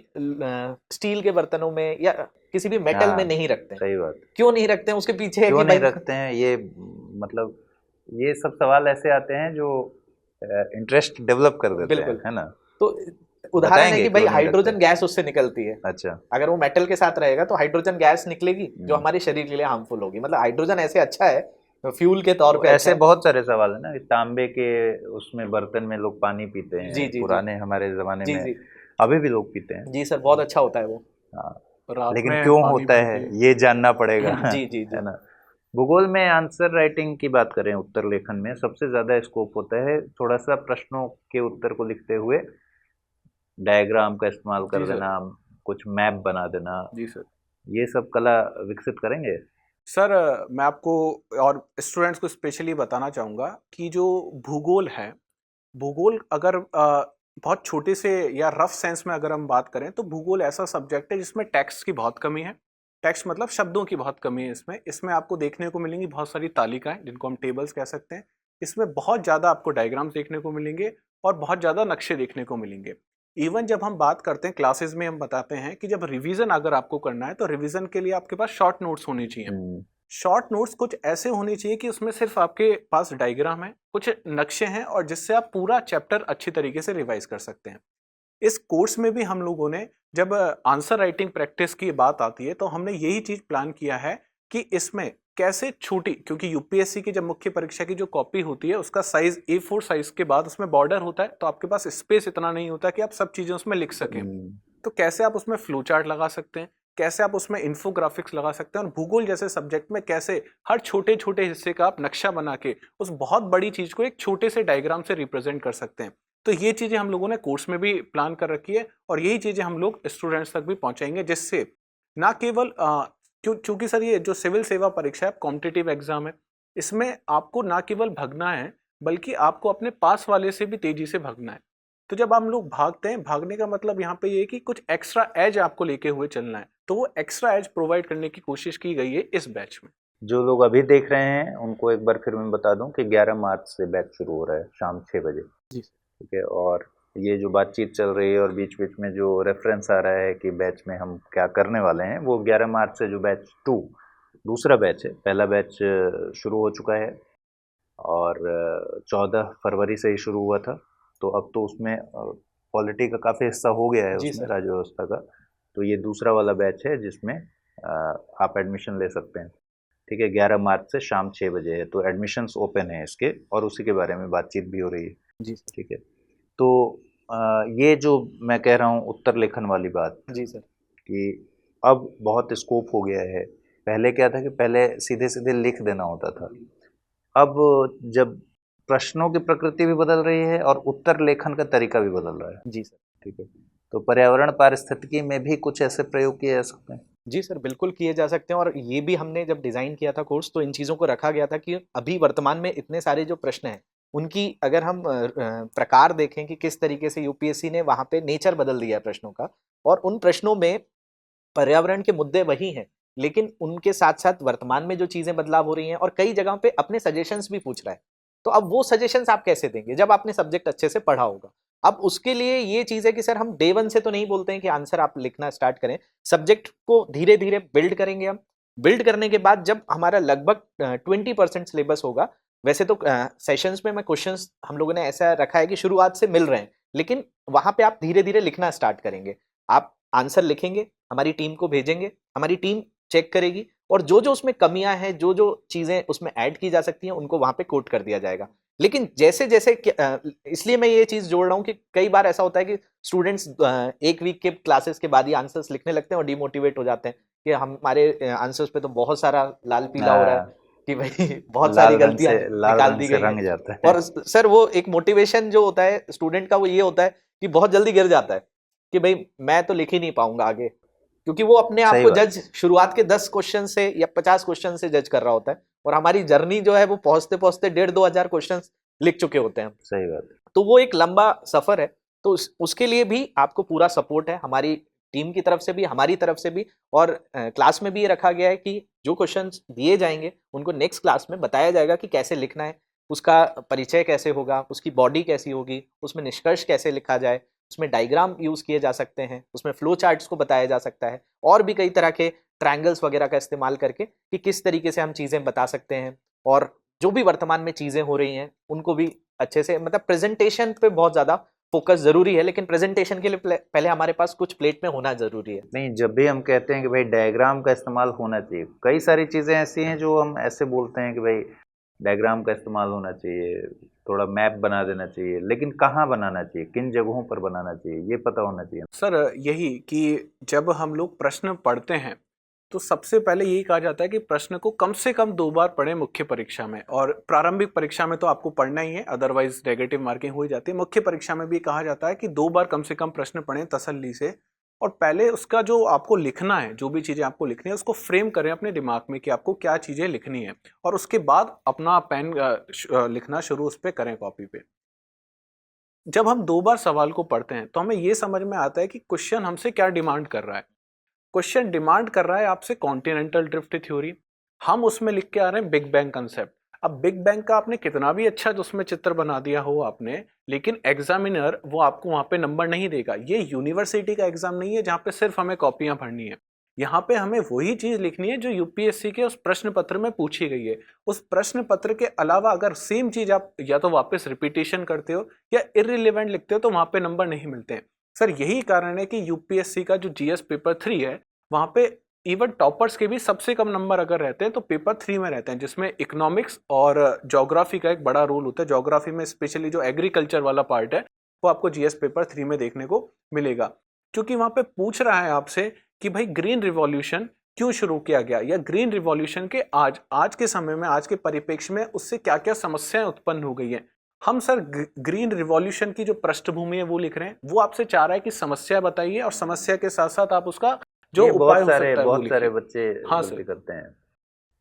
स्टील के बर्तनों में या किसी भी मेटल में हाँ, नहीं रखते हैं। सही बात। क्यों नहीं रखते हैं? उसके पीछे है क्यों कि नहीं भाई रखते हैं ये, मतलब ये सब सवाल ऐसे आते हैं जो इंटरेस्ट डेवलप कर देते हैं, बिल्कुल। है ना? तो उदाहरण है बताएंगे कि भाई क्यों नहीं हाइड्रोजन रखते? गैस उससे निकलती है। अच्छा। अगर वो मेटल के साथ रहेगा तो हाइड्रोजन गैस निकलेगी, जो हमारे शरीर के लिए हार्मफुल होगी। मतलब हाइड्रोजन ऐसे अच्छा है, फ्यूल के तौर तो पे अच्छा ऐसे है। बहुत सारे सवाल है ना कि तांबे के उसमें बर्तन में लोग पानी पीते हैं, जी, जी, जी। पुराने हमारे ज़माने जी, में जी। अभी भी लोग पीते हैं। जी सर, बहुत अच्छा होता है वो। हाँ, रात लेकिन में क्यों पानी होता पी है के। ये जानना पड़ेगा जी, जी, जी। है ना? भूगोल में आंसर राइटिंग की बात करें, उत्तर लेखन में सबसे ज़्यादा स्कोप होता है थोड़ा सा प्रश्नों के उत्तर को लिखते हुए डायग्राम का इस्तेमाल कर जी सर। देना, कुछ मैप बना देना, जी सर। ये सब कला विकसित करेंगे। सर मैं आपको और स्टूडेंट्स को स्पेशली बताना चाहूँगा कि जो भूगोल है, भूगोल अगर बहुत छोटे से या रफ सेंस में अगर हम बात करें, तो भूगोल ऐसा सब्जेक्ट है जिसमें टेक्स्ट की बहुत कमी है। टेक्स्ट मतलब शब्दों की बहुत कमी है इसमें। इसमें आपको देखने को मिलेंगी बहुत सारी तालिकाएं, जिनको हम टेबल्स कह सकते हैं। इसमें बहुत ज़्यादा आपको डायग्राम्स देखने को मिलेंगे और बहुत ज़्यादा नक्शे देखने को मिलेंगे। इवन जब हम बात करते हैं क्लासेस में, हम बताते हैं कि जब रिवीजन अगर आपको करना है, तो रिवीजन के लिए आपके पास शॉर्ट नोट्स होनी चाहिए। शॉर्ट नोट्स कुछ ऐसे होने चाहिए कि उसमें सिर्फ आपके पास डायग्राम है, कुछ नक्शे हैं, और जिससे आप पूरा चैप्टर अच्छी तरीके से रिवाइज कर सकते हैं। इस कोर्स में भी हम लोगों ने, जब आंसर राइटिंग प्रैक्टिस की बात आती है, तो हमने यही चीज प्लान किया है कि इसमें कैसे छोटी, क्योंकि यूपीएससी की जब मुख्य परीक्षा की जो कॉपी होती है, उसका साइज A4 साइज के बाद उसमें बॉर्डर होता है, तो आपके पास स्पेस इतना नहीं होता कि आप सब चीजें उसमें लिख सकें। तो कैसे आप उसमें फ्लो चार्ट लगा सकते हैं, कैसे आप उसमें इन्फोग्राफिक्स लगा सकते हैं, और भूगोल जैसे सब्जेक्ट में कैसे हर छोटे छोटे हिस्से का आप नक्शा बना के उस बहुत बड़ी चीज को एक छोटे से डायग्राम से रिप्रेजेंट कर सकते हैं। तो ये चीजें हम लोगों ने कोर्स में भी प्लान कर रखी है, और यही चीजें हम लोग स्टूडेंट्स तक भी पहुंचाएंगे, जिससे ना केवल क्योंकि सर ये जो सिविल सेवा परीक्षा है, कॉम्पिटिटिव एग्जाम है, इसमें आपको ना केवल भगना है, बल्कि आपको अपने पास वाले से भी तेजी से भगना है। तो जब हम लोग भागते हैं, भागने का मतलब यहाँ पे ये है कि कुछ एक्स्ट्रा एज आपको लेके हुए चलना है, तो वो एक्स्ट्रा एज प्रोवाइड करने की कोशिश की गई है इस बैच में। जो लोग अभी देख रहे हैं उनको एक बार फिर मैं बता दूं कि 11 मार्च से बैच शुरू हो रहा है शाम 6 बजे। जी ठीक है, और ये जो बातचीत चल रही है और बीच बीच में जो रेफरेंस आ रहा है कि बैच में हम क्या करने वाले हैं, वो 11 मार्च से जो बैच 2 दूसरा बैच है, पहला बैच शुरू हो चुका है और 14 फरवरी से ही शुरू हुआ था। तो अब तो उसमें पॉलिटी का काफ़ी हिस्सा हो गया है जी उसमें, सर। राज्य व्यवस्था का। तो ये दूसरा वाला बैच है जिसमें आप एडमिशन ले सकते हैं। ठीक है, 11 मार्च से शाम 6 बजे है, तो एडमिशन्स ओपन है इसके, और उसी के बारे में बातचीत भी हो रही है। जी सर। ठीक है, तो ये जो मैं कह रहा हूँ उत्तर लेखन वाली बात, जी सर। कि अब बहुत स्कोप हो गया है। पहले क्या था कि पहले सीधे सीधे लिख देना होता था। अब जब प्रश्नों की प्रकृति भी बदल रही है और उत्तर लेखन का तरीका भी बदल रहा है। जी सर। ठीक है, तो पर्यावरण पारिस्थितिकी में भी कुछ ऐसे प्रयोग किए जा सकते हैं। जी सर, बिल्कुल किए जा सकते हैं। और ये भी हमने जब डिज़ाइन किया था कोर्स, तो इन चीज़ों को रखा गया था कि अभी वर्तमान में इतने सारे जो प्रश्न हैं, उनकी अगर हम प्रकार देखें कि किस तरीके से यूपीएससी ने वहाँ पे नेचर बदल दिया है प्रश्नों का, और उन प्रश्नों में पर्यावरण के मुद्दे वही हैं, लेकिन उनके साथ-साथ वर्तमान में जो चीज़ें बदलाव हो रही हैं, और कई जगहों पे अपने सजेशंस भी पूछ रहा है। तो अब वो सजेशंस आप कैसे देंगे जब आपने सब्जेक्ट अच्छे से पढ़ा होगा? अब उसके लिए ये चीज़ है कि सर हम डे 1 से तो नहीं बोलते हैं कि आंसर आप लिखना स्टार्ट करें। सब्जेक्ट को धीरे-धीरे बिल्ड करेंगे हम। बिल्ड करने के बाद जब हमारा लगभग 20% सिलेबस होगा, वैसे तो सेशंस में मैं क्वेश्चंस हम लोगों ने ऐसा रखा है कि शुरुआत से मिल रहे हैं, लेकिन वहाँ पे आप धीरे-धीरे लिखना स्टार्ट करेंगे। आप आंसर लिखेंगे, हमारी टीम को भेजेंगे, हमारी टीम चेक करेगी, और जो-जो उसमें कमियाँ हैं, जो-जो चीज़ें उसमें ऐड की जा सकती हैं, उनको वहाँ पे कोट कर दिया जाएगा। लेकिन जैसे-जैसे इसलिए मैं ये चीज़ जोड़ रहा हूँ कि कई बार ऐसा होता है कि स्टूडेंट्स 1 वीक के क्लासेस के बाद ही आंसर्स लिखने लगते हैं और डिमोटिवेट हो जाते हैं कि हमारे आंसर्स पे तो बहुत सारा लाल-पीला हो रहा है, कि भई बहुत सारी गलतियाँ लाल निकाल रंग दी से गई हैं। रंग जाता है। और सर वो एक मोटिवेशन जो होता है स्टूडेंट का, वो ये होता है कि बहुत जल्दी गिर जाता है कि भई मैं तो लिख ही नहीं पाऊँगा आगे। क्योंकि वो अपने आप सही को बात। जज शुरुआत के 10 क्वेश्चन से या 50 क्वेश्चन से जज कर रहा होता है, और हमारी जर्नी जो है वो पहुँचते-पहुँचते 1,500-2 हज़ार क्वेश्चन्स लिख चुके होते हैं हम। सही बात। तो वो एक लंबा सफ़र है, तो उसके लिए भी आपको पूरा सपोर्ट है हमारी टीम की तरफ से भी, हमारी तरफ से भी। और क्लास में भी ये रखा गया है कि जो क्वेश्चंस दिए जाएँगे, उनको नेक्स्ट क्लास में बताया जाएगा कि कैसे लिखना है, उसका परिचय कैसे होगा, उसकी बॉडी कैसी होगी, उसमें निष्कर्ष कैसे लिखा जाए, उसमें डायग्राम यूज़ किए जा सकते हैं, उसमें फ्लो चार्ट्स को बताया जा सकता है, और भी कई तरह के ट्रायंगल्स वगैरह का इस्तेमाल करके कि किस तरीके से हम चीज़ें बता सकते हैं। और जो भी वर्तमान में चीज़ें हो रही हैं, उनको भी अच्छे से, मतलब प्रेज़ेंटेशन पे बहुत ज़्यादा फ़ोकस ज़रूरी है, लेकिन प्रेज़ेंटेशन के लिए पहले हमारे पास कुछ प्लेट में होना ज़रूरी है। नहीं, जब भी हम कहते हैं कि भाई डायग्राम का इस्तेमाल होना चाहिए, कई सारी चीज़ें ऐसी हैं जो हम ऐसे बोलते हैं कि भाई डायग्राम का इस्तेमाल होना चाहिए, थोड़ा मैप बना देना चाहिए, लेकिन कहाँ बनाना चाहिए, किन जगहों पर बनाना चाहिए, ये पता होना चाहिए। सर यही कि जब हम लोग प्रश्न पढ़ते हैं, तो सबसे पहले यही कहा जाता है कि प्रश्न को कम से कम 2 बार पढ़ें मुख्य परीक्षा में, और प्रारंभिक परीक्षा में तो आपको पढ़ना ही है, अदरवाइज नेगेटिव मार्किंग हो ही जाती है। मुख्य परीक्षा में भी कहा जाता है कि 2 बार कम से कम प्रश्न पढ़ें तसल्ली से, और पहले उसका जो आपको लिखना है, जो भी चीज़ें आपको लिखनी है, उसको फ्रेम करें अपने दिमाग में कि आपको क्या चीज़ें लिखनी है, और उसके बाद अपना पेन लिखना शुरू उस पर करें कॉपी पे। जब हम 2 बार सवाल को पढ़ते हैं, तो हमें ये समझ में आता है कि क्वेश्चन हमसे क्या डिमांड कर रहा है। क्वेश्चन डिमांड कर रहा है आपसे कॉन्टिनेंटल ड्रिफ्ट थ्योरी, हम उसमें लिख के आ रहे हैं बिग बैंग कंसेप्ट। अब बिग बैंग का आपने कितना भी अच्छा उसमें चित्र बना दिया हो आपने, लेकिन एग्जामिनर वो आपको वहां पे नंबर नहीं देगा। ये यूनिवर्सिटी का एग्जाम नहीं है जहाँ पे सिर्फ हमें कॉपियां भरनी है। यहाँ पे हमें वही चीज लिखनी है जो यूपीएससी के उस प्रश्न पत्र में पूछी गई है। उस प्रश्न पत्र के अलावा अगर सेम चीज आप या तो वापस रिपीटेशन करते हो या इररिलेवेंट लिखते हो, तो वहां पे नंबर नहीं मिलते हैं। सर यही कारण है कि यूपीएससी का जो जीएस पेपर 3 है, वहां पे इवन टॉपर्स के भी सबसे कम नंबर अगर रहते हैं तो पेपर 3 में रहते हैं, जिसमें इकोनॉमिक्स और ज्योग्राफी का एक बड़ा रोल होता है। ज्योग्राफी में स्पेशली जो एग्रीकल्चर वाला पार्ट है, वो आपको जीएस पेपर 3 में देखने को मिलेगा। क्योंकि वहां पे पूछ रहा है आपसे कि भाई ग्रीन रिवॉल्यूशन क्यों शुरू किया गया, या ग्रीन रिवॉल्यूशन के आज के समय में, आज के परिप्रेक्ष्य में उससे क्या क्या समस्याएं उत्पन्न हो गई हैं। हम सर ग्रीन रिवॉल्यूशन की जो पृष्ठभूमि है वो लिख रहे हैं, वो आपसे चाह रहा है कि समस्या बताइए, और समस्या के साथ साथ आप उसका जो ये उपाय हो सकता है वो बहुत सारे लिखिए। बच्चे हाँ गलती सर। करते हैं।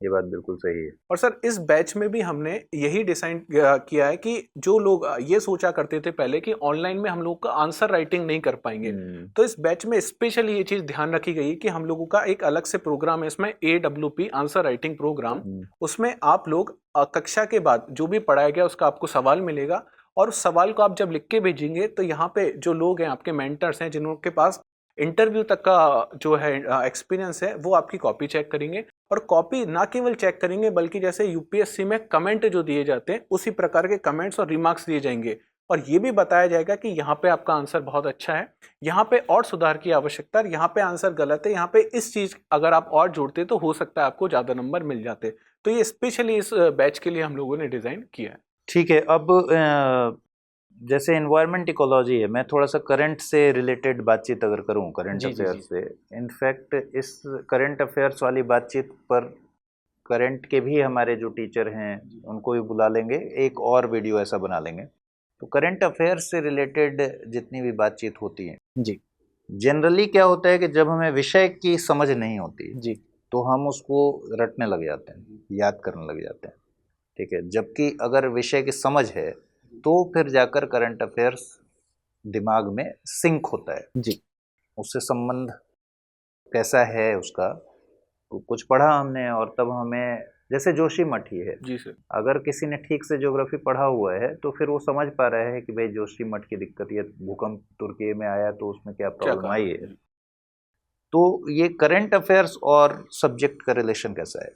ये बात बिल्कुल सही है। और सर इस बैच में भी हमने यही डिसाइड किया है कि जो लोग ये सोचा करते थे पहले कि ऑनलाइन में हम लोग का आंसर राइटिंग नहीं कर पाएंगे, तो इस बैच में स्पेशली ये चीज ध्यान रखी गई है कि हम लोगों का एक अलग से प्रोग्राम है इसमें, AWP आंसर राइटिंग प्रोग्राम। उसमें आप लोग कक्षा के बाद जो भी पढ़ाया गया उसका आपको सवाल मिलेगा, और उस सवाल को आप जब लिख के भेजेंगे तो यहाँ पे जो लोग हैं आपके मेंटर्स हैं जिनके पास इंटरव्यू तक का जो है एक्सपीरियंस है, वो आपकी कॉपी चेक करेंगे। और कॉपी ना केवल चेक करेंगे बल्कि जैसे यूपीएससी में कमेंट जो दिए जाते हैं उसी प्रकार के कमेंट्स और रिमार्क्स दिए जाएंगे, और ये भी बताया जाएगा कि यहाँ पे आपका आंसर बहुत अच्छा है, यहाँ पे और सुधार की आवश्यकता है, यहाँ पे आंसर गलत है, यहाँ पे इस चीज अगर आप और जोड़ते तो हो सकता है आपको ज्यादा नंबर मिल जाते। तो ये स्पेशली इस बैच के लिए हम लोगों ने डिजाइन किया है। ठीक है। अब जैसे एनवायरनमेंट इकोलॉजी है, मैं थोड़ा सा करंट से रिलेटेड बातचीत अगर करूं, करंट अफेयर से, इनफैक्ट इस करंट अफेयर्स वाली बातचीत पर करंट के भी हमारे जो टीचर हैं उनको भी बुला लेंगे, एक और वीडियो ऐसा बना लेंगे। तो करंट अफेयर्स से रिलेटेड जितनी भी बातचीत होती है जी, जनरली क्या होता है कि जब हमें विषय की समझ नहीं होती जी, तो हम उसको रटने लग जाते हैं, याद करने लग जाते हैं, ठीक है। जबकि अगर विषय की समझ है तो फिर जाकर करंट अफेयर्स दिमाग में सिंक होता है, जी, उससे संबंध कैसा है उसका, तो कुछ पढ़ा हमने और तब हमें, जैसे जोशी मठ ही है, जी सर। अगर किसी ने ठीक से ज्योग्राफी पढ़ा हुआ है तो फिर वो समझ पा रहा है कि भाई जोशी मठ की दिक्कत, ये भूकंप तुर्की में आया तो उसमें क्या प्रॉब्लम आई है। तो ये करंट अफेयर्स और सब्जेक्ट का रिलेशन कैसा है?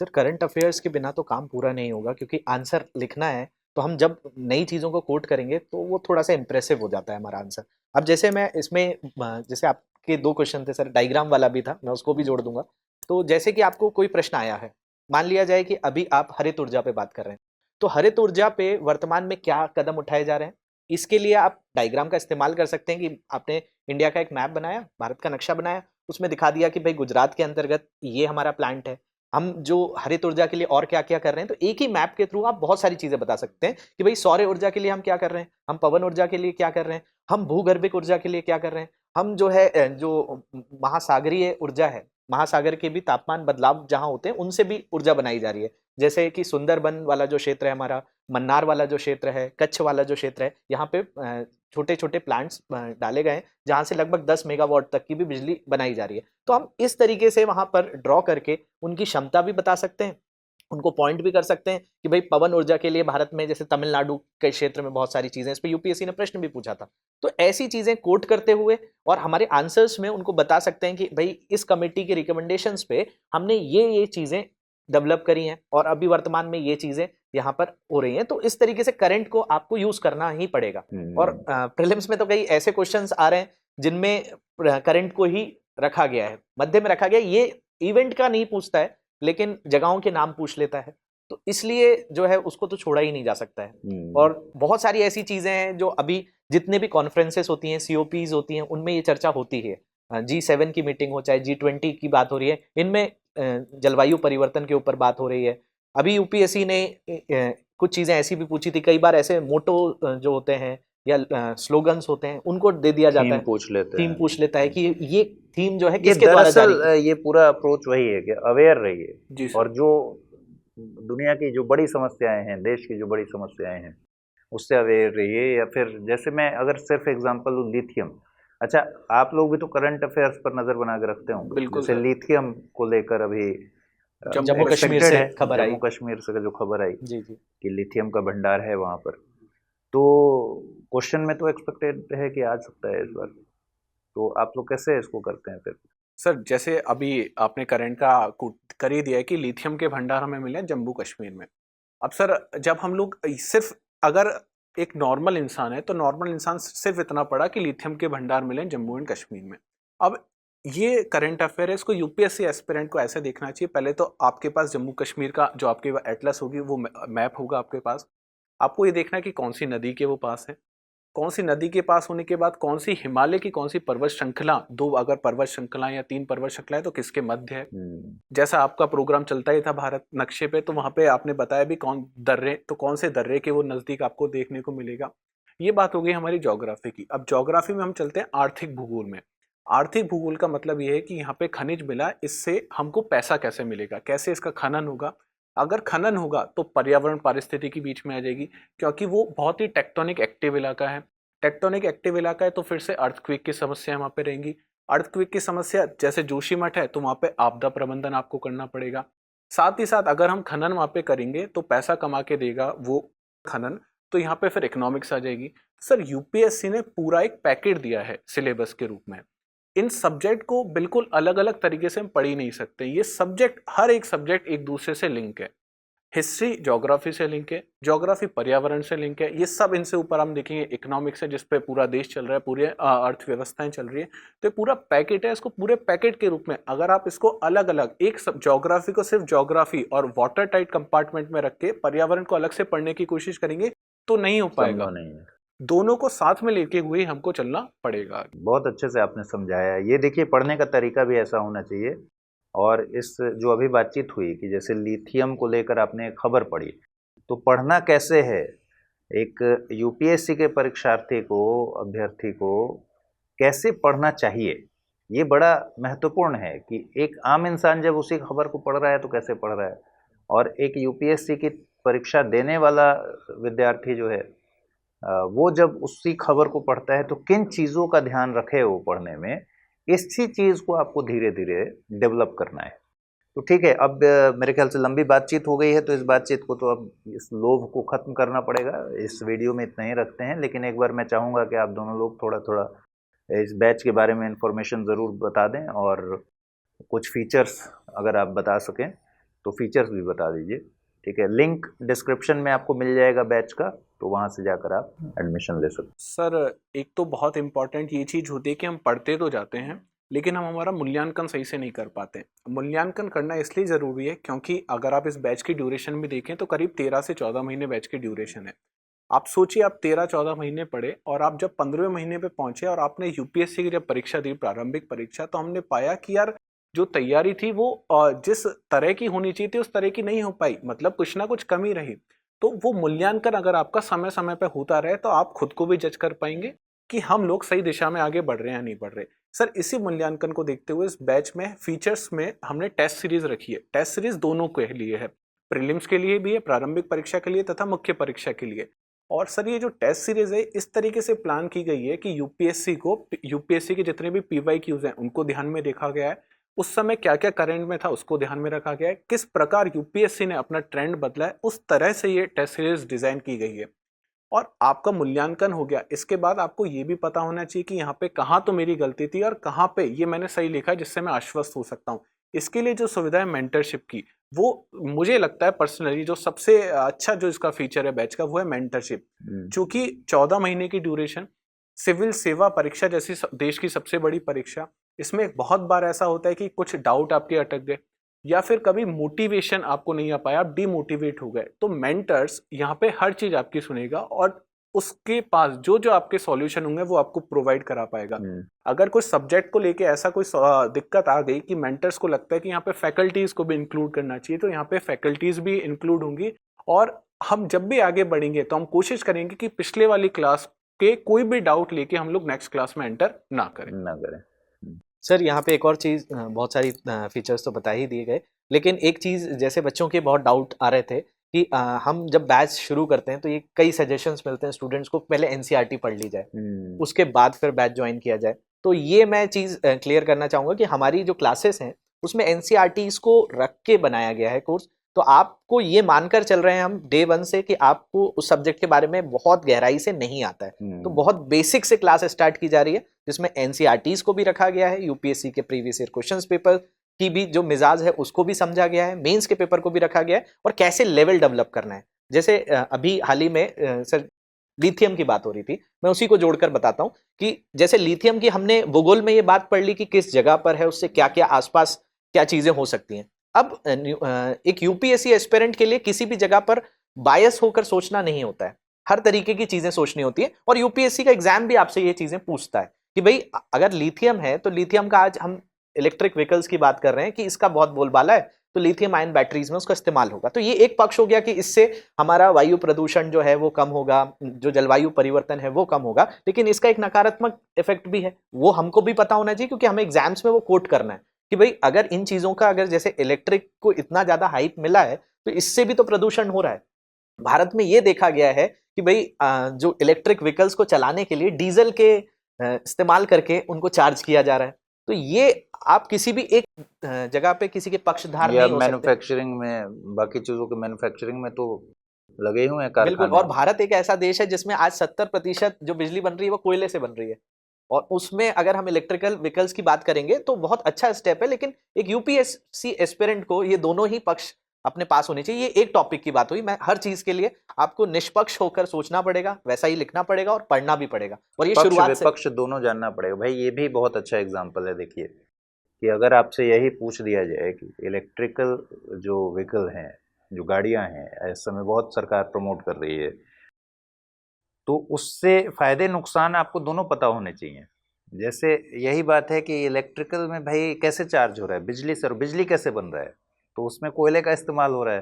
सर करंट अफेयर्स के बिना तो काम पूरा नहीं होगा, क्योंकि आंसर लिखना है तो हम जब नई चीज़ों को कोट करेंगे तो वो थोड़ा सा इंप्रेसिव हो जाता है हमारा आंसर। अब जैसे मैं इसमें जैसे आपके 2 क्वेश्चन थे सर, डायग्राम वाला भी था, मैं उसको भी जोड़ दूंगा। तो जैसे कि आपको कोई प्रश्न आया है, मान लिया जाए कि अभी आप हरित ऊर्जा पे बात कर रहे हैं, तो हरित ऊर्जा पे वर्तमान में क्या कदम उठाए जा रहे हैं, इसके लिए आप डायग्राम का इस्तेमाल कर सकते हैं कि आपने इंडिया का एक मैप बनाया, भारत का नक्शा बनाया, उसमें दिखा दिया कि भाई गुजरात के अंतर्गत ये हमारा प्लांट है, हम जो हरित ऊर्जा के लिए और क्या-क्या कर रहे हैं। तो एक ही मैप के थ्रू आप बहुत सारी चीज़ें बता सकते हैं कि भई सौर ऊर्जा के लिए हम क्या कर रहे हैं, हम पवन ऊर्जा के लिए क्या कर रहे हैं, हम भूगर्भिक ऊर्जा के लिए क्या कर रहे हैं, हम जो है जो महासागरीय ऊर्जा है, महासागर के भी तापमान बदलाव जहाँ होते हैं, उनसे भी ऊर्जा बनाई जा रही है। जैसे कि सुंदरबन वाला जो क्षेत्र है हमारा, मन्नार वाला जो क्षेत्र है, कच्छ वाला जो क्षेत्र है, यहाँ पे छोटे-छोटे प्लांट्स डाले गए हैं, जहाँ से लगभग 10 मेगावाट तक की भी बिजली बनाई जा रही है। तो हम इस तरीके से वहाँ पर ड्रॉ करके उनकी क्षमता भी बता सकते हैं, उनको पॉइंट भी कर सकते हैं कि भाई पवन ऊर्जा के लिए भारत में जैसे तमिलनाडु के क्षेत्र में बहुत सारी चीज़ें, इस पे यूपीएससी ने प्रश्न भी पूछा था। तो ऐसी चीज़ें कोट करते हुए और हमारे आंसर्स में उनको बता सकते हैं कि भाई इस कमेटी के रिकमेंडेशंस पे हमने ये चीज़ें डेवलप करी हैं और अभी वर्तमान में ये चीज़ें यहाँ पर हो रही हैं। तो इस तरीके से करंट को आपको यूज़ करना ही पड़ेगा। और प्रीलिम्स में तो कई ऐसे क्वेश्चंस आ रहे हैं जिनमें करंट को ही रखा गया है, मध्य में रखा गया है। ये इवेंट का नहीं पूछता है, लेकिन जगहों के नाम पूछ लेता है, तो इसलिए जो है उसको तो छोड़ा ही नहीं जा सकता है। और बहुत सारी ऐसी चीज़ें हैं जो अभी जितने भी कॉन्फ्रेंसेस होती हैं, COPs होती हैं, उनमें ये चर्चा होती है। G7 की मीटिंग हो चाहे G20 की बात हो रही है, इनमें जलवायु परिवर्तन के ऊपर बात हो रही है। अभी यूपीएससी ने कुछ चीज़ें ऐसी भी पूछी थी, कई बार ऐसे मोटो जो होते हैं या स्लोगन्स होते हैं उनको दे दिया जाता है, थीम पूछ लेता है कि ये थीम जो है किसके द्वारा जारी की? ये पूरा अप्रोच वही है कि अवेयर रहिए, जी सर। और जो दुनिया की जो बड़ी समस्याएं हैं, देश की जो बड़ी समस्याएं हैं, उससे अवेयर रहिए। या फिर जैसे मैं अगर सिर्फ एग्जांपल लूं, लिथियम, अच्छा आप लोग भी तो करंट अफेयर्स पर नजर बना के रखते होंगे। बिल्कुल जैसे सर। लिथियम को लेकर अभी जम्मू कश्मीर से खबर आई, जम्मू कश्मीर से जो खबर आई जी जी, कि लिथियम का भंडार है वहां पर, तो क्वेश्चन में तो एक्सपेक्टेड है कि आ सकता है इस बार। तो आप लोग कैसे इसको करते हैं फिर? सर जैसे अभी आपने करंट का कर ही दिया है कि लिथियम के भंडार हमें मिले हैं जम्मू कश्मीर में। अब सर जब हम लोग सिर्फ, अगर एक नॉर्मल इंसान है तो नॉर्मल इंसान सिर्फ इतना पढ़ा कि लिथियम के भंडार मिले जम्मू एंड कश्मीर में। अब ये करंट अफेयर है, इसको यूपीएससी एस्पिरेंट को ऐसे देखना चाहिए। पहले तो आपके पास जम्मू कश्मीर का जो आपके एटलस होगी, वो मैप होगा आपके पास। आपको ये देखना है कि कौन सी नदी के वो पास है, कौन सी नदी के पास होने के बाद कौन सी हिमालय की कौन सी पर्वत श्रृंखला, 2 अगर पर्वत श्रृंखलाएं या 3 पर्वत श्रृंखलाएं तो किसके मध्य है। जैसा आपका प्रोग्राम चलता ही था भारत नक्शे पे, तो वहां पे आपने बताया भी कौन दर्रे, तो कौन से दर्रे के वो नजदीक आपको देखने को मिलेगा। ये बात हो गई हमारी ज्योग्राफी की। अब ज्योग्राफी में हम चलते हैं आर्थिक भूगोल में। आर्थिक भूगोल का मतलब ये है कि यहाँ पे खनिज मिला, इससे हमको पैसा कैसे मिलेगा, कैसे इसका खनन होगा। अगर खनन होगा तो पर्यावरण पारिस्थितिकी बीच में आ जाएगी, क्योंकि वो बहुत ही टेक्टोनिक एक्टिव इलाका है। टेक्टोनिक एक्टिव इलाका है तो फिर से अर्थक्वेक की समस्या वहाँ पे रहेंगी। अर्थक्वेक की समस्या जैसे जोशीमठ है तो वहाँ पे आपदा प्रबंधन आपको करना पड़ेगा। साथ ही साथ अगर हम खनन वहाँ पे करेंगे तो पैसा कमा के देगा वो खनन, तो यहाँ पे फिर इकोनॉमिक्स आ जाएगी। सर यूपीएससी ने पूरा एक पैकेट दिया है सिलेबस के रूप में। इन सब्जेक्ट को बिल्कुल अलग अलग तरीके से हम पढ़ ही नहीं सकते। ये सब्जेक्ट, हर एक सब्जेक्ट एक दूसरे से लिंक है। हिस्ट्री ज्योग्राफी से लिंक है, ज्योग्राफी पर्यावरण से लिंक है, ये सब इनसे ऊपर हम देखेंगे इकोनॉमिक्स है जिस पे पूरा देश चल रहा है, पूरे अर्थव्यवस्थाएं चल रही है। तो ये पूरा पैकेट है, इसको पूरे पैकेट के रूप में अगर आप इसको अलग अलग, एक सब ज्योग्राफी को सिर्फ ज्योग्राफी और वाटर टाइट कंपार्टमेंट में रख के पर्यावरण को अलग से पढ़ने की कोशिश करेंगे तो नहीं हो पाएगा। नहीं है, दोनों को साथ में लेके हुए हमको चलना पड़ेगा। बहुत अच्छे से आपने समझाया। ये देखिए, पढ़ने का तरीका भी ऐसा होना चाहिए। और इस जो अभी बातचीत हुई कि जैसे लिथियम को लेकर आपने खबर पढ़ी, तो पढ़ना कैसे है, एक यूपीएससी के परीक्षार्थी को, अभ्यर्थी को कैसे पढ़ना चाहिए, ये बड़ा महत्वपूर्ण है कि एक आम इंसान जब उसी खबर को पढ़ रहा है तो कैसे पढ़ रहा है, और एक यूपीएससी की परीक्षा देने वाला विद्यार्थी जो है वो जब उसी खबर को पढ़ता है तो किन चीज़ों का ध्यान रखे वो पढ़ने में, इसी चीज़ को आपको धीरे धीरे डेवलप करना है। तो ठीक है, अब मेरे ख्याल से लंबी बातचीत हो गई है, तो इस बातचीत को तो अब इस लोभ को ख़त्म करना पड़ेगा। इस वीडियो में इतना ही रखते हैं, लेकिन एक बार मैं चाहूँगा कि आप दोनों लोग थोड़ा थोड़ा इस बैच के बारे में इन्फॉर्मेशन ज़रूर बता दें, और कुछ फीचर्स अगर आप बता सकें तो फीचर्स भी बता दीजिए। ठीक है, लिंक डिस्क्रिप्शन में आपको मिल जाएगा बैच का, तो वहाँ से जाकर आप एडमिशन ले सकते हैं। सर एक तो बहुत इंपॉर्टेंट ये चीज़ होती है कि हम पढ़ते तो जाते हैं लेकिन हम हमारा मूल्यांकन सही से नहीं कर पाते। मूल्यांकन करना इसलिए ज़रूरी है क्योंकि अगर आप इस बैच की ड्यूरेशन भी देखें तो करीब 13 से 14 महीने बैच की ड्यूरेशन है। आप सोचिए, आप 13-14 महीने पढ़े और आप जब 15वें महीने पे पहुंचे और आपने यूपीएससी की जब परीक्षा दी, प्रारंभिक परीक्षा, तो हमने पाया कि यार जो तैयारी थी वो जिस तरह की होनी चाहिए थी उस तरह की नहीं हो पाई, मतलब कुछ ना कुछ कमी रही। तो वो मूल्यांकन अगर आपका समय समय पे होता रहे तो आप खुद को भी जज कर पाएंगे कि हम लोग सही दिशा में आगे बढ़ रहे हैं या नहीं बढ़ रहे। सर इसी मूल्यांकन को देखते हुए इस बैच में फीचर्स में हमने टेस्ट सीरीज रखी है। टेस्ट सीरीज दोनों के लिए है, प्रीलिम्स के लिए भी है, प्रारंभिक परीक्षा के लिए तथा मुख्य परीक्षा के लिए। और सर ये जो टेस्ट सीरीज है इस तरीके से प्लान की गई है कि यूपीएससी के जितने भी पीवाईक्यूज हैं उनको ध्यान में देखा गया है, उस समय क्या क्या करंट में था उसको ध्यान में रखा गया है, किस प्रकार यूपीएससी ने अपना ट्रेंड बदला है, उस तरह से ये टेस्ट सीरीज डिजाइन की गई है। और आपका मूल्यांकन हो गया, इसके बाद आपको ये भी पता होना चाहिए कि यहाँ पे कहाँ तो मेरी गलती थी और कहाँ पे ये मैंने सही लिखा जिससे मैं आश्वस्त हो सकता हूँ। इसके लिए जो सुविधा है मेंटरशिप की, वो मुझे लगता है पर्सनली जो सबसे अच्छा जो इसका फीचर है बैच का वो है मेंटरशिप। चूंकि 14 महीने की ड्यूरेशन, सिविल सेवा परीक्षा जैसी देश की सबसे बड़ी परीक्षा, इसमें बहुत बार ऐसा होता है कि कुछ डाउट आपके अटक गए या फिर कभी मोटिवेशन आपको नहीं आ पाया, आप डिमोटिवेट हो गए, तो मेंटर्स यहाँ पे हर चीज आपकी सुनेगा और उसके पास जो जो आपके सॉल्यूशन होंगे वो आपको प्रोवाइड करा पाएगा। अगर कोई सब्जेक्ट को लेके ऐसा कोई दिक्कत आ गई कि मेंटर्स को लगता है कि यहाँ पे फैकल्टीज को भी इंक्लूड करना चाहिए, तो यहाँ पे फैकल्टीज भी इंक्लूड होंगी। और हम जब भी आगे बढ़ेंगे तो हम कोशिश करेंगे कि पिछले वाली क्लास के कोई भी डाउट लेके हम लोग नेक्स्ट क्लास में एंटर ना करें। सर यहाँ पे एक और चीज़, बहुत सारी फीचर्स तो बता ही दिए गए, लेकिन एक चीज़ जैसे बच्चों के बहुत डाउट आ रहे थे कि हम जब बैच शुरू करते हैं तो ये कई सजेशंस मिलते हैं स्टूडेंट्स को, पहले एनसीईआरटी पढ़ ली जाए उसके बाद फिर बैच ज्वाइन किया जाए। तो ये मैं चीज़ क्लियर करना चाहूँगा कि हमारी जो क्लासेस हैं उसमें एनसीईआरटीज़ को रख के बनाया गया है कोर्स। तो आपको ये मानकर चल रहे हैं हम डे 1 से कि आपको उस सब्जेक्ट के बारे में बहुत गहराई से नहीं आता है, तो बहुत बेसिक से क्लास स्टार्ट की जा रही है जिसमें एनसीईआरटीज़ को भी रखा गया है, यूपीएससी के प्रीवियस ईयर क्वेश्चंस पेपर की भी जो मिजाज है उसको भी समझा गया है, मेंस के पेपर को भी रखा गया है, और कैसे लेवल डेवलप करना है। जैसे अभी हाल ही में सर लिथियम की बात हो रही थी, मैं उसी को जोड़कर बताता हूँ कि जैसे लिथियम की हमने भूगोल में ये बात पढ़ ली कि किस जगह पर है, उससे क्या क्या आसपास क्या चीजें हो सकती हैं। अब एक यूपीएससी एस्पिरेंट के लिए किसी भी जगह पर बायस होकर सोचना नहीं होता है, हर तरीके की चीजें सोचनी होती है, और यूपीएससी का एग्जाम भी आपसे ये चीजें पूछता है कि भाई अगर लिथियम है तो लिथियम का, आज हम इलेक्ट्रिक व्हीकल्स की बात कर रहे हैं कि इसका बहुत बोलबाला है, तो लिथियम आयन बैटरीज में उसका इस्तेमाल होगा। तो ये एक पक्ष हो गया कि इससे हमारा वायु प्रदूषण जो है वो कम होगा, जो जलवायु परिवर्तन है वो कम होगा। लेकिन इसका एक नकारात्मक इफेक्ट भी है, वो हमको भी पता होना चाहिए, क्योंकि हमें एग्जाम्स में वो कोट करना है कि भाई अगर इन चीजों का, अगर जैसे इलेक्ट्रिक को इतना ज्यादा हाइप मिला है तो इससे भी तो प्रदूषण हो रहा है। भारत में ये देखा गया है कि भाई जो इलेक्ट्रिक व्हीकल्स को चलाने के लिए डीजल के इस्तेमाल करके उनको चार्ज किया जा रहा है। तो ये आप किसी भी एक जगह पे किसी के पक्षधार या नहीं हो सकते। मैन्युफैक्चरिंग में, बाकी चीजों के मैन्युफैक्चरिंग में तो लगे हुए हैं बिल्कुल। कारखाने। और भारत एक ऐसा देश है जिसमें आज 70% जो बिजली बन रही है वो कोयले से बन रही है, और उसमें अगर हम इलेक्ट्रिकल व्हीकल्स की बात करेंगे तो बहुत अच्छा स्टेप है। लेकिन एक यूपीएससी एस्पिरेंट को ये दोनों ही पक्ष अपने पास होने चाहिए। ये एक टॉपिक की बात हुई। मैं हर चीज के लिए आपको निष्पक्ष होकर सोचना पड़ेगा, वैसा ही लिखना पड़ेगा और पढ़ना भी पड़ेगा, और ये पक्ष शुरुआत से। विपक्ष दोनों जानना पड़ेगा भाई। ये भी बहुत अच्छा एग्जाम्पल है। देखिए कि अगर आपसे यही पूछ दिया जाए कि इलेक्ट्रिकल जो व्हीकल हैं, जो गाड़ियां हैं, इस समय बहुत सरकार प्रमोट कर रही है, तो उससे फायदे नुकसान आपको दोनों पता होने चाहिए। जैसे यही बात है कि इलेक्ट्रिकल में भाई कैसे चार्ज हो रहा है, बिजली से, और बिजली कैसे बन रहा है, तो उसमें कोयले का इस्तेमाल हो रहा है,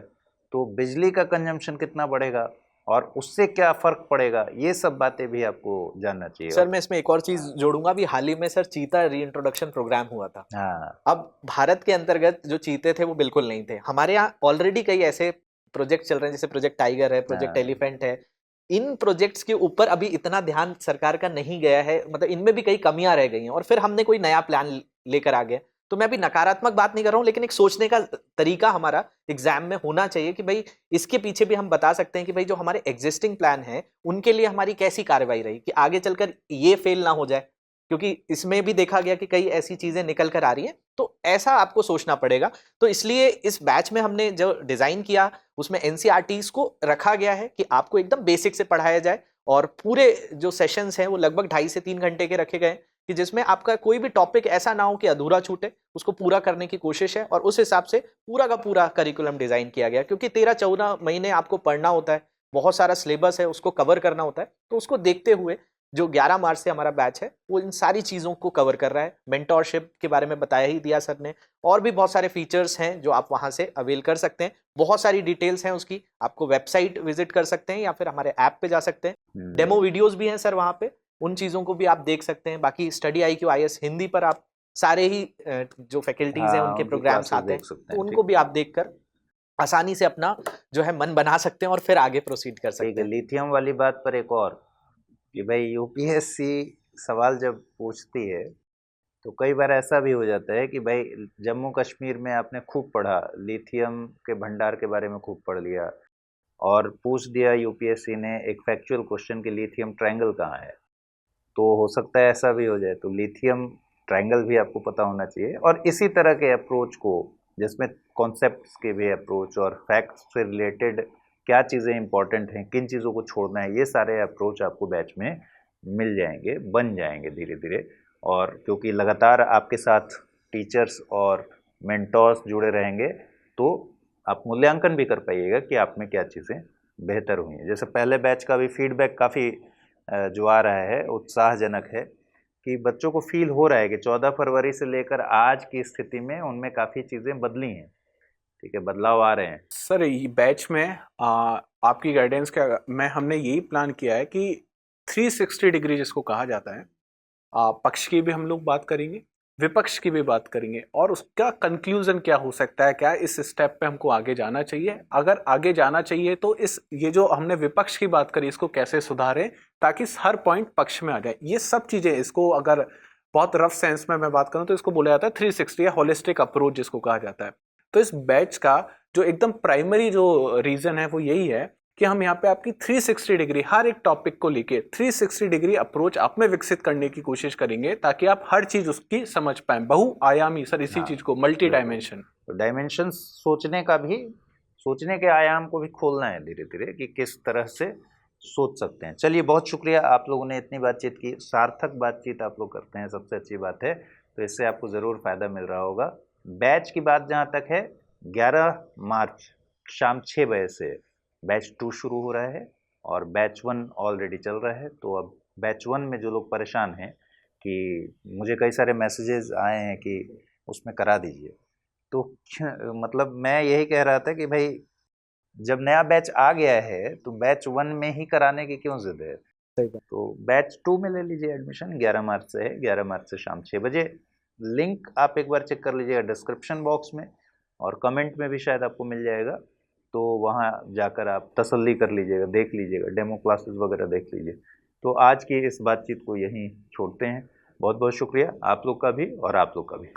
तो बिजली का कंजम्पशन कितना बढ़ेगा और उससे क्या फ़र्क पड़ेगा, ये सब बातें भी आपको जानना चाहिए। सर मैं इसमें एक और चीज जोड़ूंगा। भी हाल ही में सर चीता रीइंट्रोडक्शन प्रोग्राम हुआ था। हाँ, अब भारत के अंतर्गत जो चीते थे वो बिल्कुल नहीं थे। हमारे यहाँ ऑलरेडी कई ऐसे प्रोजेक्ट चल रहे हैं, जैसे प्रोजेक्ट टाइगर है, प्रोजेक्ट हाँ। एलिफेंट है। इन प्रोजेक्ट्स के ऊपर अभी इतना ध्यान सरकार का नहीं गया है, मतलब इनमें भी कई कमियां रह गई हैं, और फिर हमने कोई नया प्लान लेकर आ गए। तो मैं अभी नकारात्मक बात नहीं कर रहा हूं, लेकिन एक सोचने का तरीका हमारा एग्जाम में होना चाहिए कि भाई इसके पीछे भी हम बता सकते हैं कि भाई जो हमारे एग्जिस्टिंग प्लान है उनके लिए हमारी कैसी कार्रवाई रही कि आगे चलकर ये फेल ना हो जाए, क्योंकि इसमें भी देखा गया कि कई ऐसी चीजें निकल कर आ रही हैं। तो ऐसा आपको सोचना पड़ेगा। तो इसलिए इस बैच में हमने जो डिजाइन किया उसमें एनसीईआरटीज को रखा गया है कि आपको एकदम बेसिक से पढ़ाया जाए, और पूरे जो सेशंस हैं वो लगभग 2.5 से 3 घंटे के रखे गए कि जिसमें आपका कोई भी टॉपिक ऐसा ना हो कि अधूरा छूटे, उसको पूरा करने की कोशिश है। और उस हिसाब से पूरा का पूरा करिकुलम डिजाइन किया गया, क्योंकि 13-14 महीने आपको पढ़ना होता है, बहुत सारा सिलेबस है उसको कवर करना होता है। तो उसको देखते हुए जो 11 मार्च से हमारा बैच है वो इन सारी चीज़ों को कवर कर रहा है। मेंटोरशिप के बारे में बताया ही दिया सर ने, और भी बहुत सारे फीचर्स हैं जो आप वहाँ से अवेल कर सकते हैं। बहुत सारी डिटेल्स हैं उसकी, आपको वेबसाइट विजिट कर सकते हैं या फिर हमारे ऐप पे जा सकते हैं। डेमो वीडियोस भी हैं सर वहाँ पे, उन चीज़ों को भी आप देख सकते हैं। बाकी स्टडी IQ IS हिंदी पर आप सारे ही जो फैकल्टीज़ हैं उनके प्रोग्राम्स आते हैं, तो उनको भी आप देख कर आसानी से अपना जो है मन बना सकते हैं और फिर आगे प्रोसीड कर सकते हैं। लिथियम वाली बात पर एक और कि भाई यूपीएससी सवाल जब पूछती है तो कई बार ऐसा भी हो जाता है कि भाई जम्मू कश्मीर में आपने खूब पढ़ा, लिथियम के भंडार के बारे में खूब पढ़ लिया, और पूछ दिया यूपीएससी ने एक फैक्चुअल क्वेश्चन कि लिथियम ट्रायंगल कहाँ है। तो हो सकता है ऐसा भी हो जाए, तो लिथियम ट्रायंगल भी आपको पता होना चाहिए। और इसी तरह के अप्रोच को, जिसमें कॉन्सेप्ट्स के भी अप्रोच और फैक्ट्स से रिलेटेड क्या चीज़ें इंपॉर्टेंट हैं, किन चीज़ों को छोड़ना है, ये सारे अप्रोच आपको बैच में मिल जाएंगे, बन जाएंगे धीरे धीरे। और क्योंकि लगातार आपके साथ टीचर्स और मेंटोर्स जुड़े रहेंगे, तो आप मूल्यांकन भी कर पाइएगा कि आप में क्या चीज़ें बेहतर हुई हैं। जैसे पहले बैच का भी फीडबैक काफ़ी जो आ रहा है उत्साहजनक है, कि बच्चों को फील हो रहा है कि 14 फरवरी से लेकर आज की स्थिति में उनमें काफ़ी चीज़ें बदली हैं। ठीक है, बदलाव आ रहे हैं। सर ये बैच में आपकी गाइडेंस का मैं हमने यही प्लान किया है कि 360 डिग्री जिसको कहा जाता है, पक्ष की भी हम लोग बात करेंगे, विपक्ष की भी बात करेंगे, और उसका कंक्लूजन क्या हो सकता है, क्या इस स्टेप पे हमको आगे जाना चाहिए, अगर आगे जाना चाहिए तो ये जो हमने विपक्ष की बात करी इसको कैसे सुधारें ताकि हर पॉइंट पक्ष में आ जाए। ये सब चीज़ें, इसको अगर बहुत रफ सेंस में मैं बात करूं तो इसको बोला जाता है 360 या होलिस्टिक अप्रोच जिसको कहा जाता है। तो इस बैच का जो एकदम प्राइमरी जो रीजन है वो यही है कि हम यहाँ पे आपकी 360 डिग्री हर एक टॉपिक को लेके 360 डिग्री अप्रोच आप में विकसित करने की कोशिश करेंगे ताकि आप हर चीज उसकी समझ पाएं, बहुआयामी सर, इसी चीज को मल्टी डायमेंशन। तो डायमेंशन सोचने का भी, सोचने के आयाम को भी खोलना है धीरे धीरे कि किस तरह से सोच सकते हैं। चलिए, बहुत शुक्रिया, आप लोगों ने इतनी बातचीत की, सार्थक बातचीत आप लोग करते हैं, सबसे अच्छी बात है। तो इससे आपको ज़रूर फ़ायदा मिल रहा होगा। बैच की बात जहाँ तक है, 11 मार्च शाम 6 बजे से बैच 2 शुरू हो रहा है और बैच 1 ऑलरेडी चल रहा है। तो अब बैच 1 में जो लोग परेशान हैं कि मुझे कई सारे मैसेजेस आए हैं कि उसमें करा दीजिए, तो मतलब मैं यही कह रहा था कि भाई जब नया बैच आ गया है तो बैच 1 में ही कराने की क्यों जिद है। सही बात। तो बैच 2 में ले लीजिए एडमिशन, 11 मार्च से है, 11 मार्च से शाम 6 बजे। लिंक आप एक बार चेक कर लीजिएगा डिस्क्रिप्शन बॉक्स में, और कमेंट में भी शायद आपको मिल जाएगा। तो वहाँ जाकर आप तसल्ली कर लीजिएगा, देख लीजिएगा, डेमो क्लासेस वगैरह देख लीजिए। तो आज की इस बातचीत को यहीं छोड़ते हैं। बहुत बहुत शुक्रिया आप लोग का भी और आप लोग का भी।